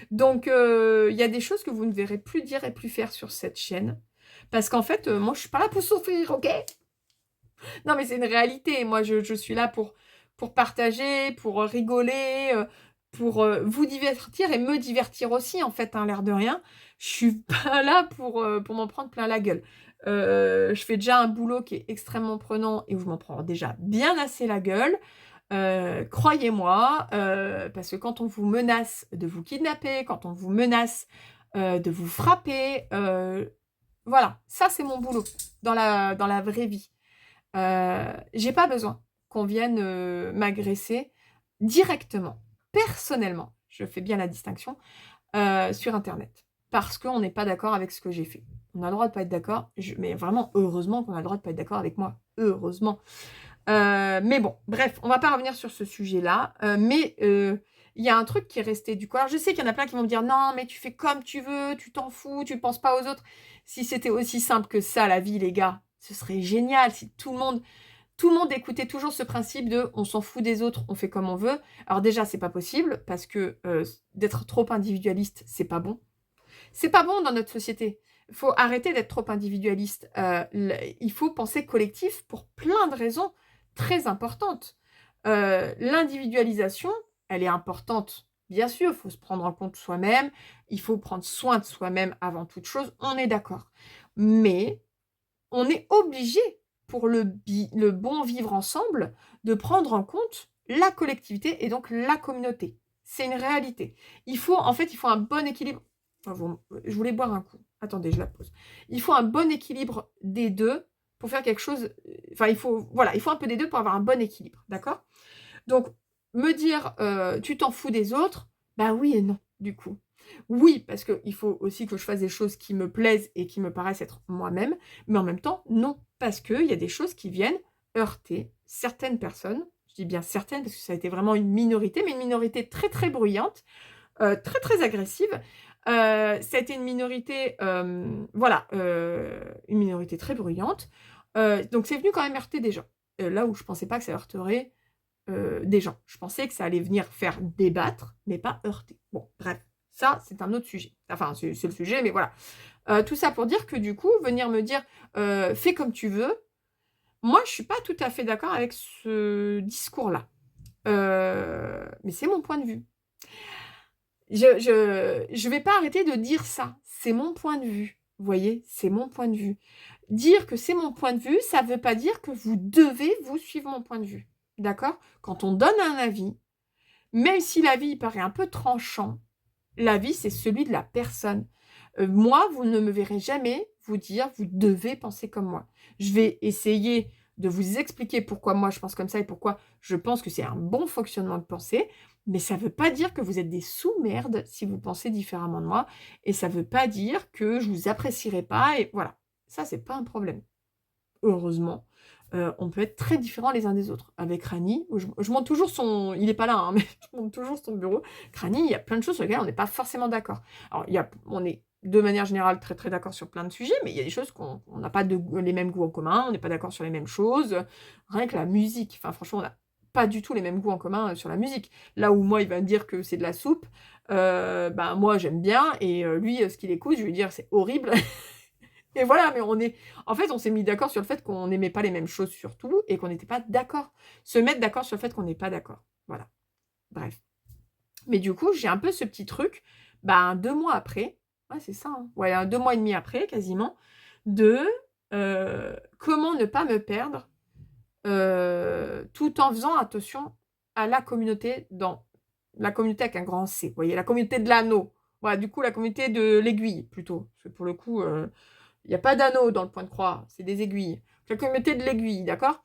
Donc, il y a des choses que vous ne verrez plus dire et plus faire sur cette chaîne. Parce qu'en fait, moi, je suis pas là pour souffrir, ok? Non, mais c'est une réalité. Moi, je suis là pour partager, pour rigoler, pour vous divertir et me divertir aussi, en fait, hein, l'air de rien. Je suis pas là pour m'en prendre plein la gueule. Je fais déjà un boulot qui est extrêmement prenant et où je m'en prends déjà bien assez la gueule. Croyez-moi, parce que quand on vous menace de vous kidnapper, quand on vous menace de vous frapper, voilà, ça c'est mon boulot dans la vraie vie. J'ai pas besoin qu'on vienne m'agresser directement, personnellement, je fais bien la distinction, sur Internet. Parce qu'on n'est pas d'accord avec ce que j'ai fait. On a le droit de pas être d'accord, mais vraiment, heureusement qu'on a le droit de pas être d'accord avec moi. Heureusement. Mais bon, bref, on va pas revenir sur ce sujet-là. Mais il y a un truc qui est resté du coup. Alors, je sais qu'il y en a plein qui vont me dire non, mais tu fais comme tu veux, tu t'en fous, tu penses pas aux autres. Si c'était aussi simple que ça, la vie, les gars, ce serait génial si tout le monde écoutait toujours ce principe de on s'en fout des autres, on fait comme on veut. Alors déjà, c'est pas possible parce que d'être trop individualiste, c'est pas bon. C'est pas bon dans notre société. Il faut arrêter d'être trop individualiste. Il faut penser collectif pour plein de raisons très importantes. L'individualisation, elle est importante. Bien sûr, il faut se prendre en compte soi-même. Il faut prendre soin de soi-même avant toute chose. On est d'accord. Mais on est obligé, pour le bon vivre ensemble, de prendre en compte la collectivité et donc la communauté. C'est une réalité. En fait, il faut un bon équilibre. Je voulais boire un coup. Attendez, je la pose. Il faut un bon équilibre des deux pour faire quelque chose. Enfin, il faut un peu des deux pour avoir un bon équilibre. D'accord? Donc, me dire tu t'en fous des autres, bah oui et non, du coup. Oui, parce qu'il faut aussi que je fasse des choses qui me plaisent et qui me paraissent être moi-même, mais en même temps, non, parce qu'il y a des choses qui viennent heurter certaines personnes. Je dis bien certaines, parce que ça a été vraiment une minorité, mais une minorité très très bruyante, très très agressive. Ça a été une minorité, une minorité très bruyante. Donc c'est venu quand même heurter des gens. Là où je pensais pas que ça heurterait des gens. Je pensais que ça allait venir faire débattre, mais pas heurter. Bon, bref, ça, c'est un autre sujet. Enfin, c'est le sujet, mais voilà. Tout ça pour dire que du coup, venir me dire fais comme tu veux, moi, je suis pas tout à fait d'accord avec ce discours-là. Mais c'est mon point de vue. Je vais pas arrêter de dire ça. C'est mon point de vue. Vous voyez, c'est mon point de vue. Dire que c'est mon point de vue, ça ne veut pas dire que vous devez vous suivre mon point de vue. D'accord? Quand on donne un avis, même si l'avis paraît un peu tranchant, l'avis, c'est celui de la personne. Moi, vous ne me verrez jamais vous dire, vous devez penser comme moi. Je vais essayer de vous expliquer pourquoi moi je pense comme ça et pourquoi je pense que c'est un bon fonctionnement de pensée, mais ça ne veut pas dire que vous êtes des sous-merdes si vous pensez différemment de moi, et ça ne veut pas dire que je vous apprécierai pas, et voilà. Ça, c'est pas un problème. Heureusement. On peut être très différents les uns des autres. Avec Rani, je monte toujours son... Il n'est pas là, hein, mais je monte toujours son bureau. Rani, il y a plein de choses sur lesquelles on n'est pas forcément d'accord. Alors, on est de manière générale très très d'accord sur plein de sujets, mais il y a des choses qu'on n'a pas les mêmes goûts en commun, on n'est pas d'accord sur les mêmes choses. Rien que la musique, enfin franchement, on n'a pas du tout les mêmes goûts en commun sur la musique. Là où moi, il va me dire que c'est de la soupe, ben moi j'aime bien, et lui, ce qu'il écoute, je vais lui dire c'est horrible. Et voilà, mais en fait, on s'est mis d'accord sur le fait qu'on n'aimait pas les mêmes choses sur tout et qu'on n'était pas d'accord. Se mettre d'accord sur le fait qu'on n'est pas d'accord. Voilà. Bref. Mais du coup, j'ai un peu ce petit truc, 2 mois après, ouais, c'est ça, hein, ouais, 2 mois et demi après, quasiment, de comment ne pas me perdre tout en faisant attention à la communauté, dans la communauté avec un grand C. Vous voyez, la communauté de l'anneau. Voilà, du coup, la communauté de l'aiguille, plutôt. Parce que pour le coup... il n'y a pas d'anneau dans le point de croix, c'est des aiguilles. La communauté de l'aiguille, d'accord?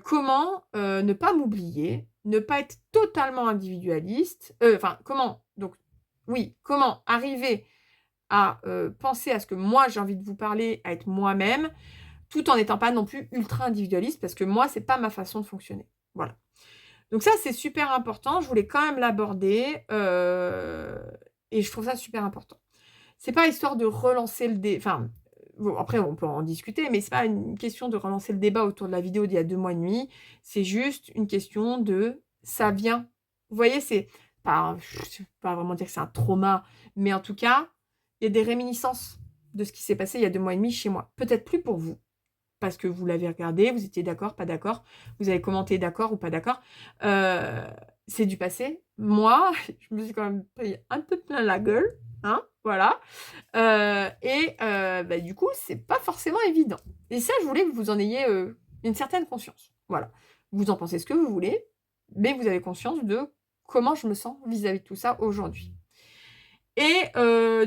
Comment ne pas m'oublier, ne pas être totalement individualiste. Comment arriver à penser à ce que moi j'ai envie de vous parler, à être moi-même, tout en n'étant pas non plus ultra individualiste, parce que moi, c'est pas ma façon de fonctionner. Voilà. Donc ça, c'est super important. Je voulais quand même l'aborder. Et je trouve ça super important. C'est pas histoire de relancer le débat. Enfin, bon, après, on peut en discuter, mais c'est pas une question de relancer le débat autour de la vidéo d'il y a 2 mois et demi. C'est juste une question de ça vient. Vous voyez, c'est pas, je ne vais pas vraiment dire que c'est un trauma, mais en tout cas, il y a des réminiscences de ce qui s'est passé il y a 2 mois et demi chez moi. Peut-être plus pour vous, parce que vous l'avez regardé, vous étiez d'accord, pas d'accord, vous avez commenté d'accord ou pas d'accord. C'est du passé. Moi, je me suis quand même pris un peu plein la gueule, hein, voilà. Bah, du coup, c'est pas forcément évident. Et ça, je voulais que vous en ayez une certaine conscience. Voilà. Vous en pensez ce que vous voulez, mais vous avez conscience de comment je me sens vis-à-vis de tout ça aujourd'hui. Et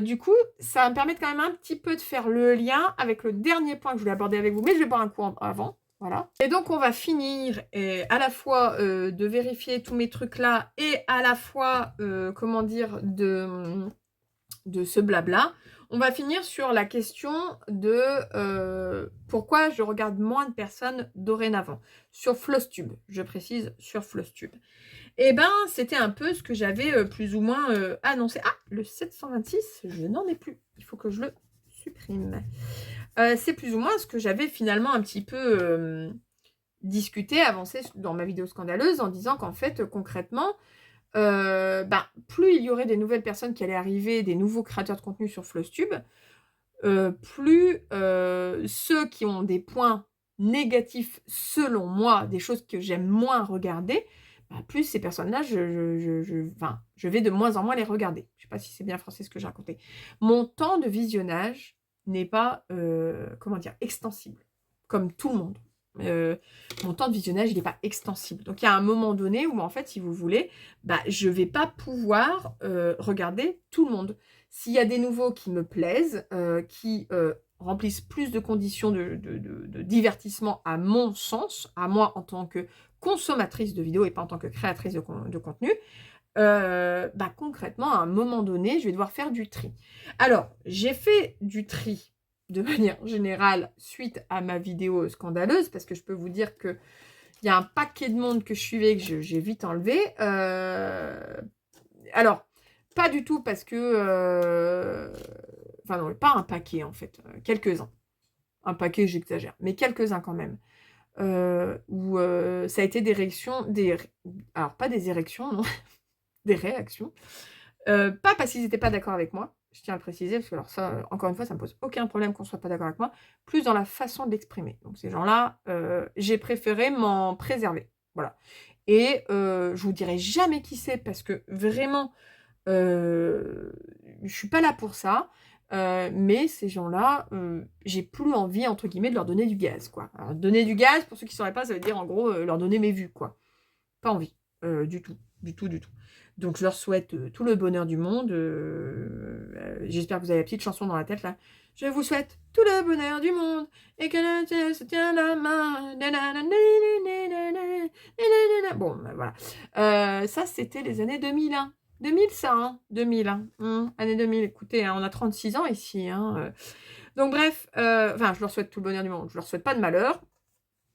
du coup, ça va me permettre quand même un petit peu de faire le lien avec le dernier point que je voulais aborder avec vous, mais je vais boire un coup avant. Voilà. Et donc, on va finir à la fois de vérifier tous mes trucs là et à la fois, comment dire, de ce blabla. On va finir sur la question de pourquoi je regarde moins de personnes dorénavant. Sur Flosstube, je précise, sur Flosstube. Eh ben, c'était un peu ce que j'avais plus ou moins annoncé. Ah, le 726, je n'en ai plus. Il faut que je le supprime. C'est plus ou moins ce que j'avais finalement un petit peu discuté, avancé dans ma vidéo scandaleuse en disant qu'en fait, concrètement, plus il y aurait des nouvelles personnes qui allaient arriver, des nouveaux créateurs de contenu sur Flosstube, plus ceux qui ont des points négatifs selon moi, des choses que j'aime moins regarder, plus ces personnes-là, je vais de moins en moins les regarder. Je ne sais pas si c'est bien français ce que j'ai raconté. Mon temps de visionnage n'est pas, comment dire, extensible, comme tout le monde. Mon temps de visionnage, il n'est pas extensible. Donc, il y a un moment donné où, en fait, si vous voulez, je ne vais pas pouvoir regarder tout le monde. S'il y a des nouveaux qui me plaisent, qui remplissent plus de conditions de divertissement à mon sens, à moi en tant que consommatrice de vidéos et pas en tant que créatrice de contenu, concrètement, à un moment donné, je vais devoir faire du tri. Alors, j'ai fait du tri de manière générale suite à ma vidéo scandaleuse, parce que je peux vous dire que il y a un paquet de monde que je suivais que j'ai vite enlevé. Alors, pas du tout parce que... Enfin non, pas un paquet en fait, quelques-uns. Un paquet, j'exagère, mais quelques-uns quand même. Où ça a été des réactions... Alors, pas des érections, non. Des réactions. Pas parce qu'ils n'étaient pas d'accord avec moi, je tiens à le préciser, parce que alors ça, encore une fois, ça me pose aucun problème qu'on ne soit pas d'accord avec moi, plus dans la façon de l'exprimer. Donc ces gens-là, j'ai préféré m'en préserver. Voilà. Et je vous dirai jamais qui c'est, parce que vraiment, je suis pas là pour ça. Mais ces gens-là, j'ai plus envie, entre guillemets, de leur donner du gaz, quoi. Alors, donner du gaz, pour ceux qui ne sauraient pas, ça veut dire, en gros, leur donner mes vues, quoi. Pas envie, du tout, du tout, du tout. Donc, je leur souhaite tout le bonheur du monde. J'espère que vous avez la petite chanson dans la tête, là. Je vous souhaite tout le bonheur du monde et que le ciel se tient la main. Bon, voilà. Ça, c'était les années 2001. 2000, ça, hein 2000, hein. Année 2000, écoutez, hein, on a 36 ans ici. Hein. Donc, bref, je leur souhaite tout le bonheur du monde. Je leur souhaite pas de malheur.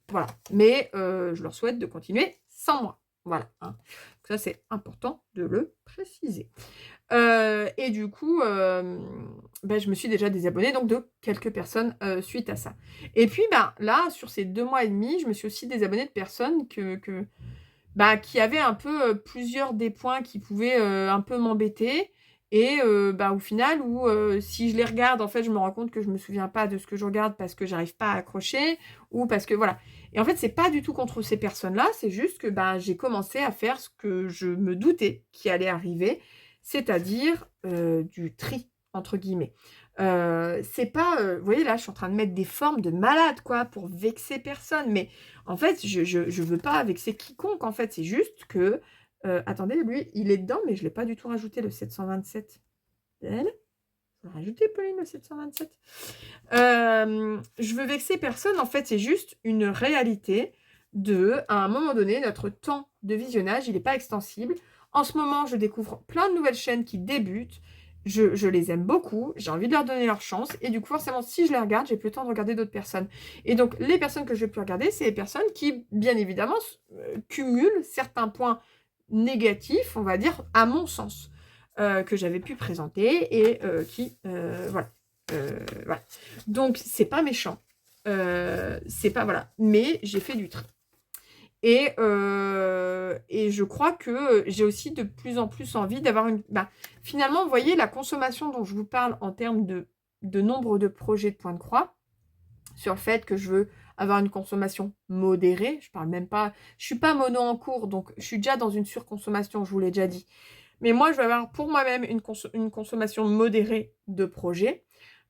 Voilà. Mais je leur souhaite de continuer sans moi. Voilà. Hein. Donc ça, c'est important de le préciser. Et du coup, je me suis déjà désabonnée donc, de quelques personnes suite à ça. Et puis, là, sur ces 2 mois et demi, je me suis aussi désabonnée de personnes qui avaient un peu plusieurs des points qui pouvaient un peu m'embêter. Et au final, si je les regarde, en fait, je me rends compte que je ne me souviens pas de ce que je regarde parce que j'arrive pas à accrocher ou parce que voilà. Et en fait, c'est pas du tout contre ces personnes-là, c'est juste que j'ai commencé à faire ce que je me doutais qui allait arriver, c'est-à-dire du tri, entre guillemets. C'est pas... vous voyez, là, je suis en train de mettre des formes de malade, quoi, pour vexer personne. Mais en fait, je veux pas vexer quiconque, en fait. C'est juste que... attendez, lui, il est dedans, mais je ne l'ai pas du tout rajouté, le 727. Elle rajouté, Pauline, le 727. Je veux vexer personne, en fait, c'est juste une réalité à un moment donné, notre temps de visionnage, il n'est pas extensible. En ce moment, je découvre plein de nouvelles chaînes qui débutent. je les aime beaucoup, j'ai envie de leur donner leur chance, et du coup, forcément, si je les regarde, j'ai plus le temps de regarder d'autres personnes. Et donc, les personnes que je vais plus regarder, c'est les personnes qui, bien évidemment, cumulent certains points négatifs, on va dire, à mon sens, que j'avais pu présenter, et qui, voilà. Voilà. Donc, c'est pas méchant. C'est pas, voilà. Mais j'ai fait du tri. Et je crois que j'ai aussi de plus en plus envie d'avoir une... finalement, vous voyez, la consommation dont je vous parle en termes de nombre de projets de point de croix, sur le fait que je veux avoir une consommation modérée, je parle même pas... Je suis pas mono en cours, donc je suis déjà dans une surconsommation, je vous l'ai déjà dit. Mais moi, je veux avoir pour moi-même une consommation modérée de projets.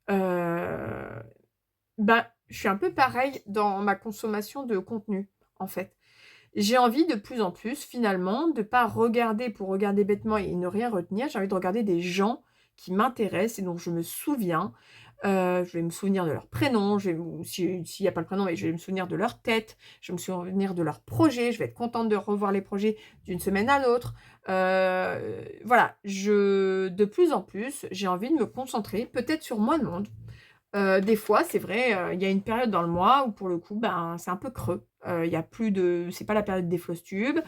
Je suis un peu pareil dans ma consommation de contenu, en fait. J'ai envie de plus en plus, finalement, de ne pas regarder pour regarder bêtement et ne rien retenir. J'ai envie de regarder des gens qui m'intéressent et dont je me souviens. Je vais me souvenir de leur prénom, s'il n'y a pas le prénom, mais je vais me souvenir de leur tête, je vais me souvenir de leurs projets, je vais être contente de revoir les projets d'une semaine à l'autre. Voilà, de plus en plus, j'ai envie de me concentrer peut-être sur moins de monde. Des fois, c'est vrai, il y a une période dans le mois où pour le coup, c'est un peu creux. Il y a plus de... C'est pas la période des floss tubes.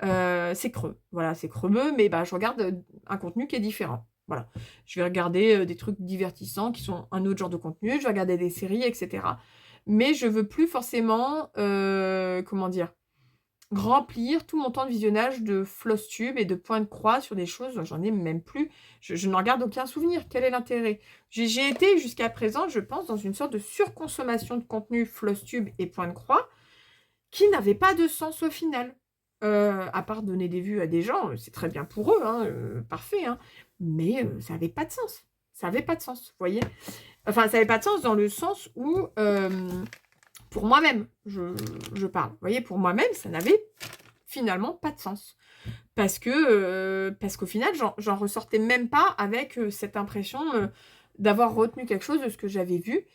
C'est creux. Voilà, c'est creux, mais je regarde un contenu qui est différent. Voilà. Je vais regarder des trucs divertissants qui sont un autre genre de contenu. Je vais regarder des séries, etc. Mais je veux plus forcément, comment dire, remplir tout mon temps de visionnage de floss tube et de points de croix sur des choses, j'en ai même plus. Je n'en garde aucun souvenir. Quel est l'intérêt? J'ai été jusqu'à présent, je pense, dans une sorte de surconsommation de contenu floss tube et points de croix qui n'avait pas de sens au final. À part donner des vues à des gens, c'est très bien pour eux, hein, parfait, hein, mais ça n'avait pas de sens. Ça n'avait pas de sens, vous voyez? Enfin, ça n'avait pas de sens dans le sens où... pour moi-même, je parle. Vous voyez, pour moi-même, ça n'avait finalement pas de sens. Parce qu'au final, j'en ressortais même pas avec cette impression d'avoir retenu quelque chose de ce que j'avais vu.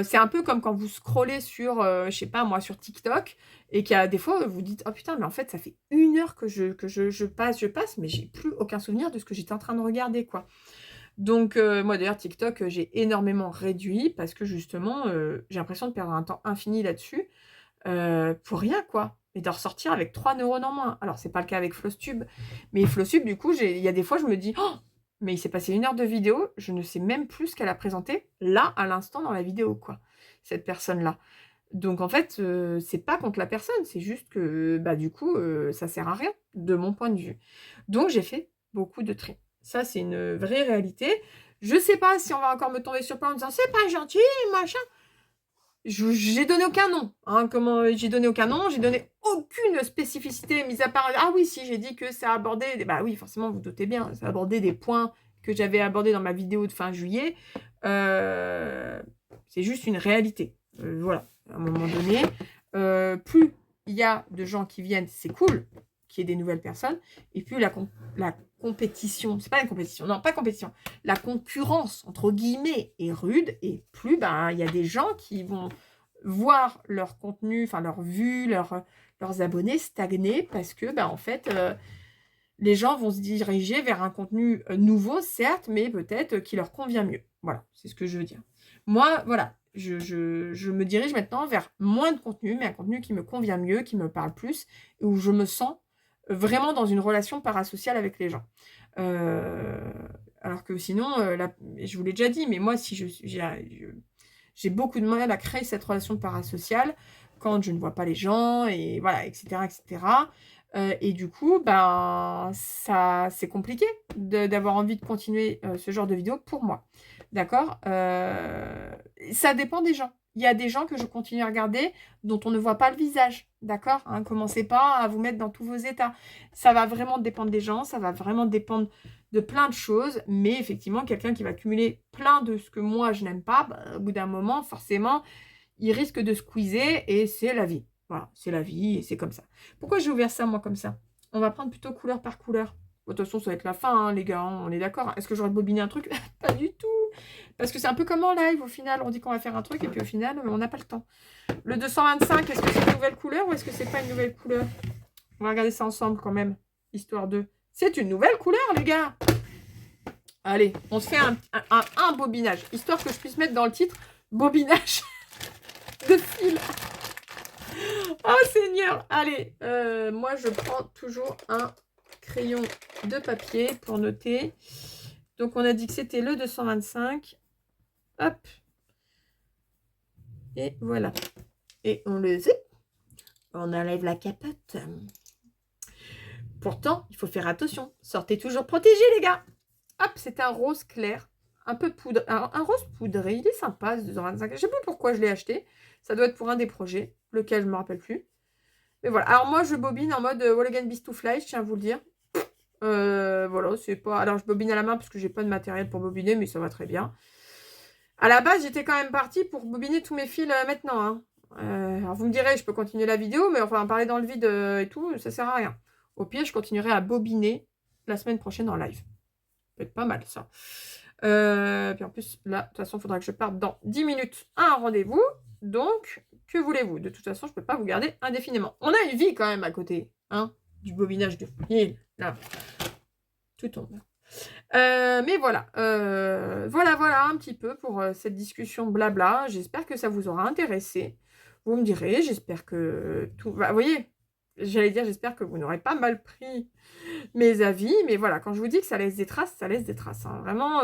C'est un peu comme quand vous scrollez sur, je sais pas moi, sur TikTok, et qu'il y a des fois, vous dites, oh putain, mais en fait, ça fait 1 heure que je passe, mais j'ai plus aucun souvenir de ce que j'étais en train de regarder, quoi. Donc, moi d'ailleurs, TikTok, j'ai énormément réduit parce que justement, j'ai l'impression de perdre un temps infini là-dessus pour rien, quoi. Et de ressortir avec 3 neurones en moins. Alors, c'est pas le cas avec Flosstube, mais Flosstube, du coup, il y a des fois, je me dis, oh, mais il s'est passé 1 heure de vidéo, je ne sais même plus ce qu'elle a présenté là, à l'instant, dans la vidéo, quoi, cette personne-là. Donc, en fait, c'est pas contre la personne, c'est juste que, du coup, ça sert à rien, de mon point de vue. Donc, j'ai fait beaucoup de tri. Ça, c'est une vraie réalité. Je sais pas si on va encore me tomber sur plein en disant c'est pas gentil, machin. J'ai donné aucun nom. Hein, j'ai donné aucun nom, j'ai donné aucune spécificité, mis à part. Ah oui, si, j'ai dit que ça abordait. Bah oui, forcément, vous doutez bien, ça abordait des points que j'avais abordés dans ma vidéo de fin juillet. C'est juste une réalité. Voilà, à un moment donné, plus il y a de gens qui viennent, c'est cool, qu'il y ait des nouvelles personnes, et plus la compétition, c'est pas une compétition, non, pas compétition, la concurrence, entre guillemets, est rude, et plus, il y a des gens qui vont voir leur contenu, enfin, leur vue, leurs abonnés stagner, parce que, en fait, les gens vont se diriger vers un contenu nouveau, certes, mais peut-être qui leur convient mieux. Voilà, c'est ce que je veux dire. Moi, voilà, je me dirige maintenant vers moins de contenu, mais un contenu qui me convient mieux, qui me parle plus, et où je me sens vraiment dans une relation parasociale avec les gens. Alors que sinon, je vous l'ai déjà dit, mais moi, si j'ai beaucoup de mal à créer cette relation parasociale quand je ne vois pas les gens, et voilà, etc., etc. Et du coup, ça, c'est compliqué d'avoir envie de continuer ce genre de vidéo pour moi. D'accord? Ça dépend des gens. Il y a des gens que je continue à regarder dont on ne voit pas le visage. D'accord? Hein, commencez pas à vous mettre dans tous vos états. Ça va vraiment dépendre des gens, ça va vraiment dépendre de plein de choses. Mais effectivement, quelqu'un qui va cumuler plein de ce que moi je n'aime pas, au bout d'un moment, forcément, il risque de squeezer et c'est la vie. Voilà, c'est la vie et c'est comme ça. Pourquoi j'ai ouvert ça, moi, comme ça? On va prendre plutôt couleur par couleur. De toute façon, ça va être la fin, hein, les gars, hein, on est d'accord. Est-ce que j'aurais bobiné un truc? Pas du tout. Parce que c'est un peu comme en live, au final. On dit qu'on va faire un truc et puis au final, on n'a pas le temps. Le 225, est-ce que c'est une nouvelle couleur ou est-ce que c'est pas une nouvelle couleur? On va regarder ça ensemble quand même, histoire de... C'est une nouvelle couleur, les gars! Allez, on se fait un bobinage, histoire que je puisse mettre dans le titre bobinage de fil. Oh Seigneur. Allez, moi je prends toujours un crayon de papier pour noter. Donc on a dit que c'était le 225. Hop. Et voilà. Et on le zip. On enlève la capote. Pourtant, il faut faire attention. Sortez toujours protégés, les gars. Hop, c'est un rose clair. Un peu poudre. Un rose poudré. Il est sympa, ce 225. Je sais pas pourquoi je l'ai acheté. Ça doit être pour un des projets. Lequel, je me rappelle plus. Mais voilà. Alors moi, je bobine en mode Walligan Beast to Fly, je tiens à vous le dire. Voilà, c'est pas... Alors, je bobine à la main parce que j'ai pas de matériel pour bobiner, mais ça va très bien. À la base, j'étais quand même partie pour bobiner tous mes fils maintenant. Hein. Alors, vous me direz, je peux continuer la vidéo, mais enfin, parler dans le vide et tout, ça sert à rien. Au pire, je continuerai à bobiner la semaine prochaine en live. Ça peut être pas mal, ça. Puis en plus, là, de toute façon, il faudra que je parte dans 10 minutes à un rendez-vous. Donc, que voulez-vous? De toute façon, je ne peux pas vous garder indéfiniment. On a une vie quand même à côté, hein, du bobinage de fil. Là, tout tombe. Mais voilà, voilà un petit peu pour cette discussion blabla. J'espère que ça vous aura intéressé. Vous me direz, j'espère que tout va... Vous voyez, j'allais dire, j'espère que vous n'aurez pas mal pris mes avis. Mais voilà, quand je vous dis que ça laisse des traces, ça laisse des traces. Hein. Vraiment,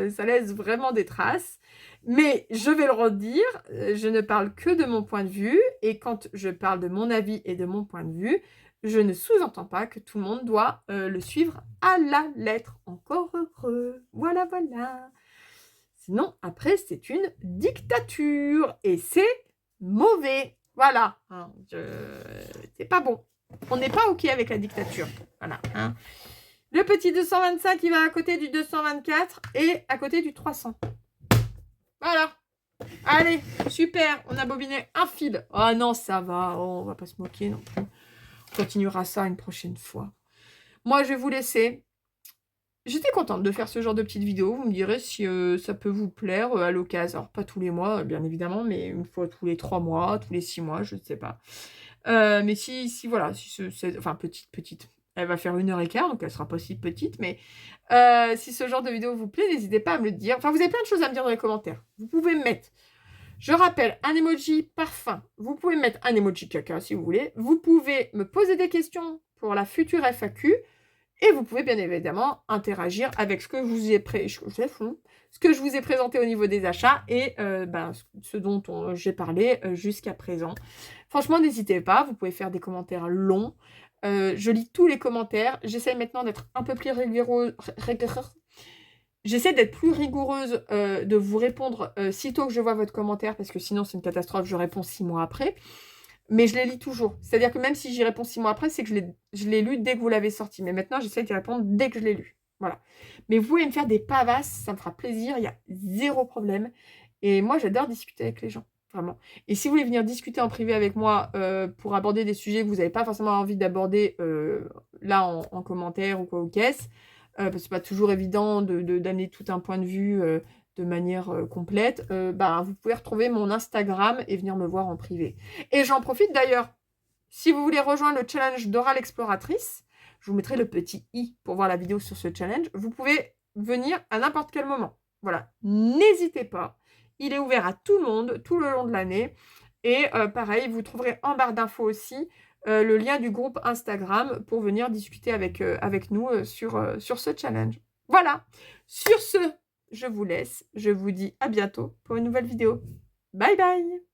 ça laisse vraiment des traces. Mais je vais le redire, je ne parle que de mon point de vue. Et quand je parle de mon avis et de mon point de vue, je ne sous-entends pas que tout le monde doit le suivre à la lettre. Encore heureux. Voilà, voilà. Sinon, après, c'est une dictature. Et c'est mauvais. Voilà. Hein, c'est pas bon. On n'est pas OK avec la dictature. Voilà. Hein. Le petit 225, il va à côté du 224 et à côté du 300. Voilà. Allez, super. On a bobiné un fil. Oh non, ça va. Oh, on va pas se moquer non plus. On continuera ça une prochaine fois. Moi, je vais vous laisser. J'étais contente de faire ce genre de petite vidéo. Vous me direz si ça peut vous plaire à l'occasion. Alors, pas tous les mois, bien évidemment, mais une fois tous les 3 mois, tous les 6 mois, je ne sais pas. Mais si voilà, si enfin, petite. Elle va faire 1h15, donc elle sera pas si petite. Mais si ce genre de vidéo vous plaît, n'hésitez pas à me le dire. Enfin, vous avez plein de choses à me dire dans les commentaires. Vous pouvez me mettre... Je rappelle, un emoji parfum. Vous pouvez mettre un emoji caca si vous voulez. Vous pouvez me poser des questions pour la future FAQ. Et vous pouvez bien évidemment interagir avec ce que je vous ai présenté au niveau des achats et ce dont j'ai parlé jusqu'à présent. Franchement, n'hésitez pas. Vous pouvez faire des commentaires longs. Je lis tous les commentaires. J'essaie maintenant d'être un peu plus rigoureuse. J'essaie d'être plus rigoureuse, de vous répondre sitôt que je vois votre commentaire, parce que sinon c'est une catastrophe, je réponds 6 mois après. Mais je les lis toujours. C'est-à-dire que même si j'y réponds 6 mois après, c'est que je l'ai lu dès que vous l'avez sorti. Mais maintenant, j'essaie d'y répondre dès que je l'ai lu. Voilà. Mais vous pouvez me faire des pavasses, ça me fera plaisir, il y a 0 problème. Et moi, j'adore discuter avec les gens, vraiment. Et si vous voulez venir discuter en privé avec moi pour aborder des sujets que vous n'avez pas forcément envie d'aborder là en commentaire ou quoi ou qu'est-ce, parce que c'est pas toujours évident d'amener tout un point de vue de manière complète, vous pouvez retrouver mon Instagram et venir me voir en privé. Et j'en profite d'ailleurs, si vous voulez rejoindre le challenge Dora l'exploratrice, je vous mettrai le petit i pour voir la vidéo sur ce challenge. Vous pouvez venir à n'importe quel moment. Voilà, n'hésitez pas. Il est ouvert à tout le monde, tout le long de l'année. Et pareil, vous trouverez en barre d'infos aussi le lien du groupe Instagram pour venir discuter avec nous sur ce challenge. Voilà, sur ce, je vous laisse. Je vous dis à bientôt pour une nouvelle vidéo. Bye bye!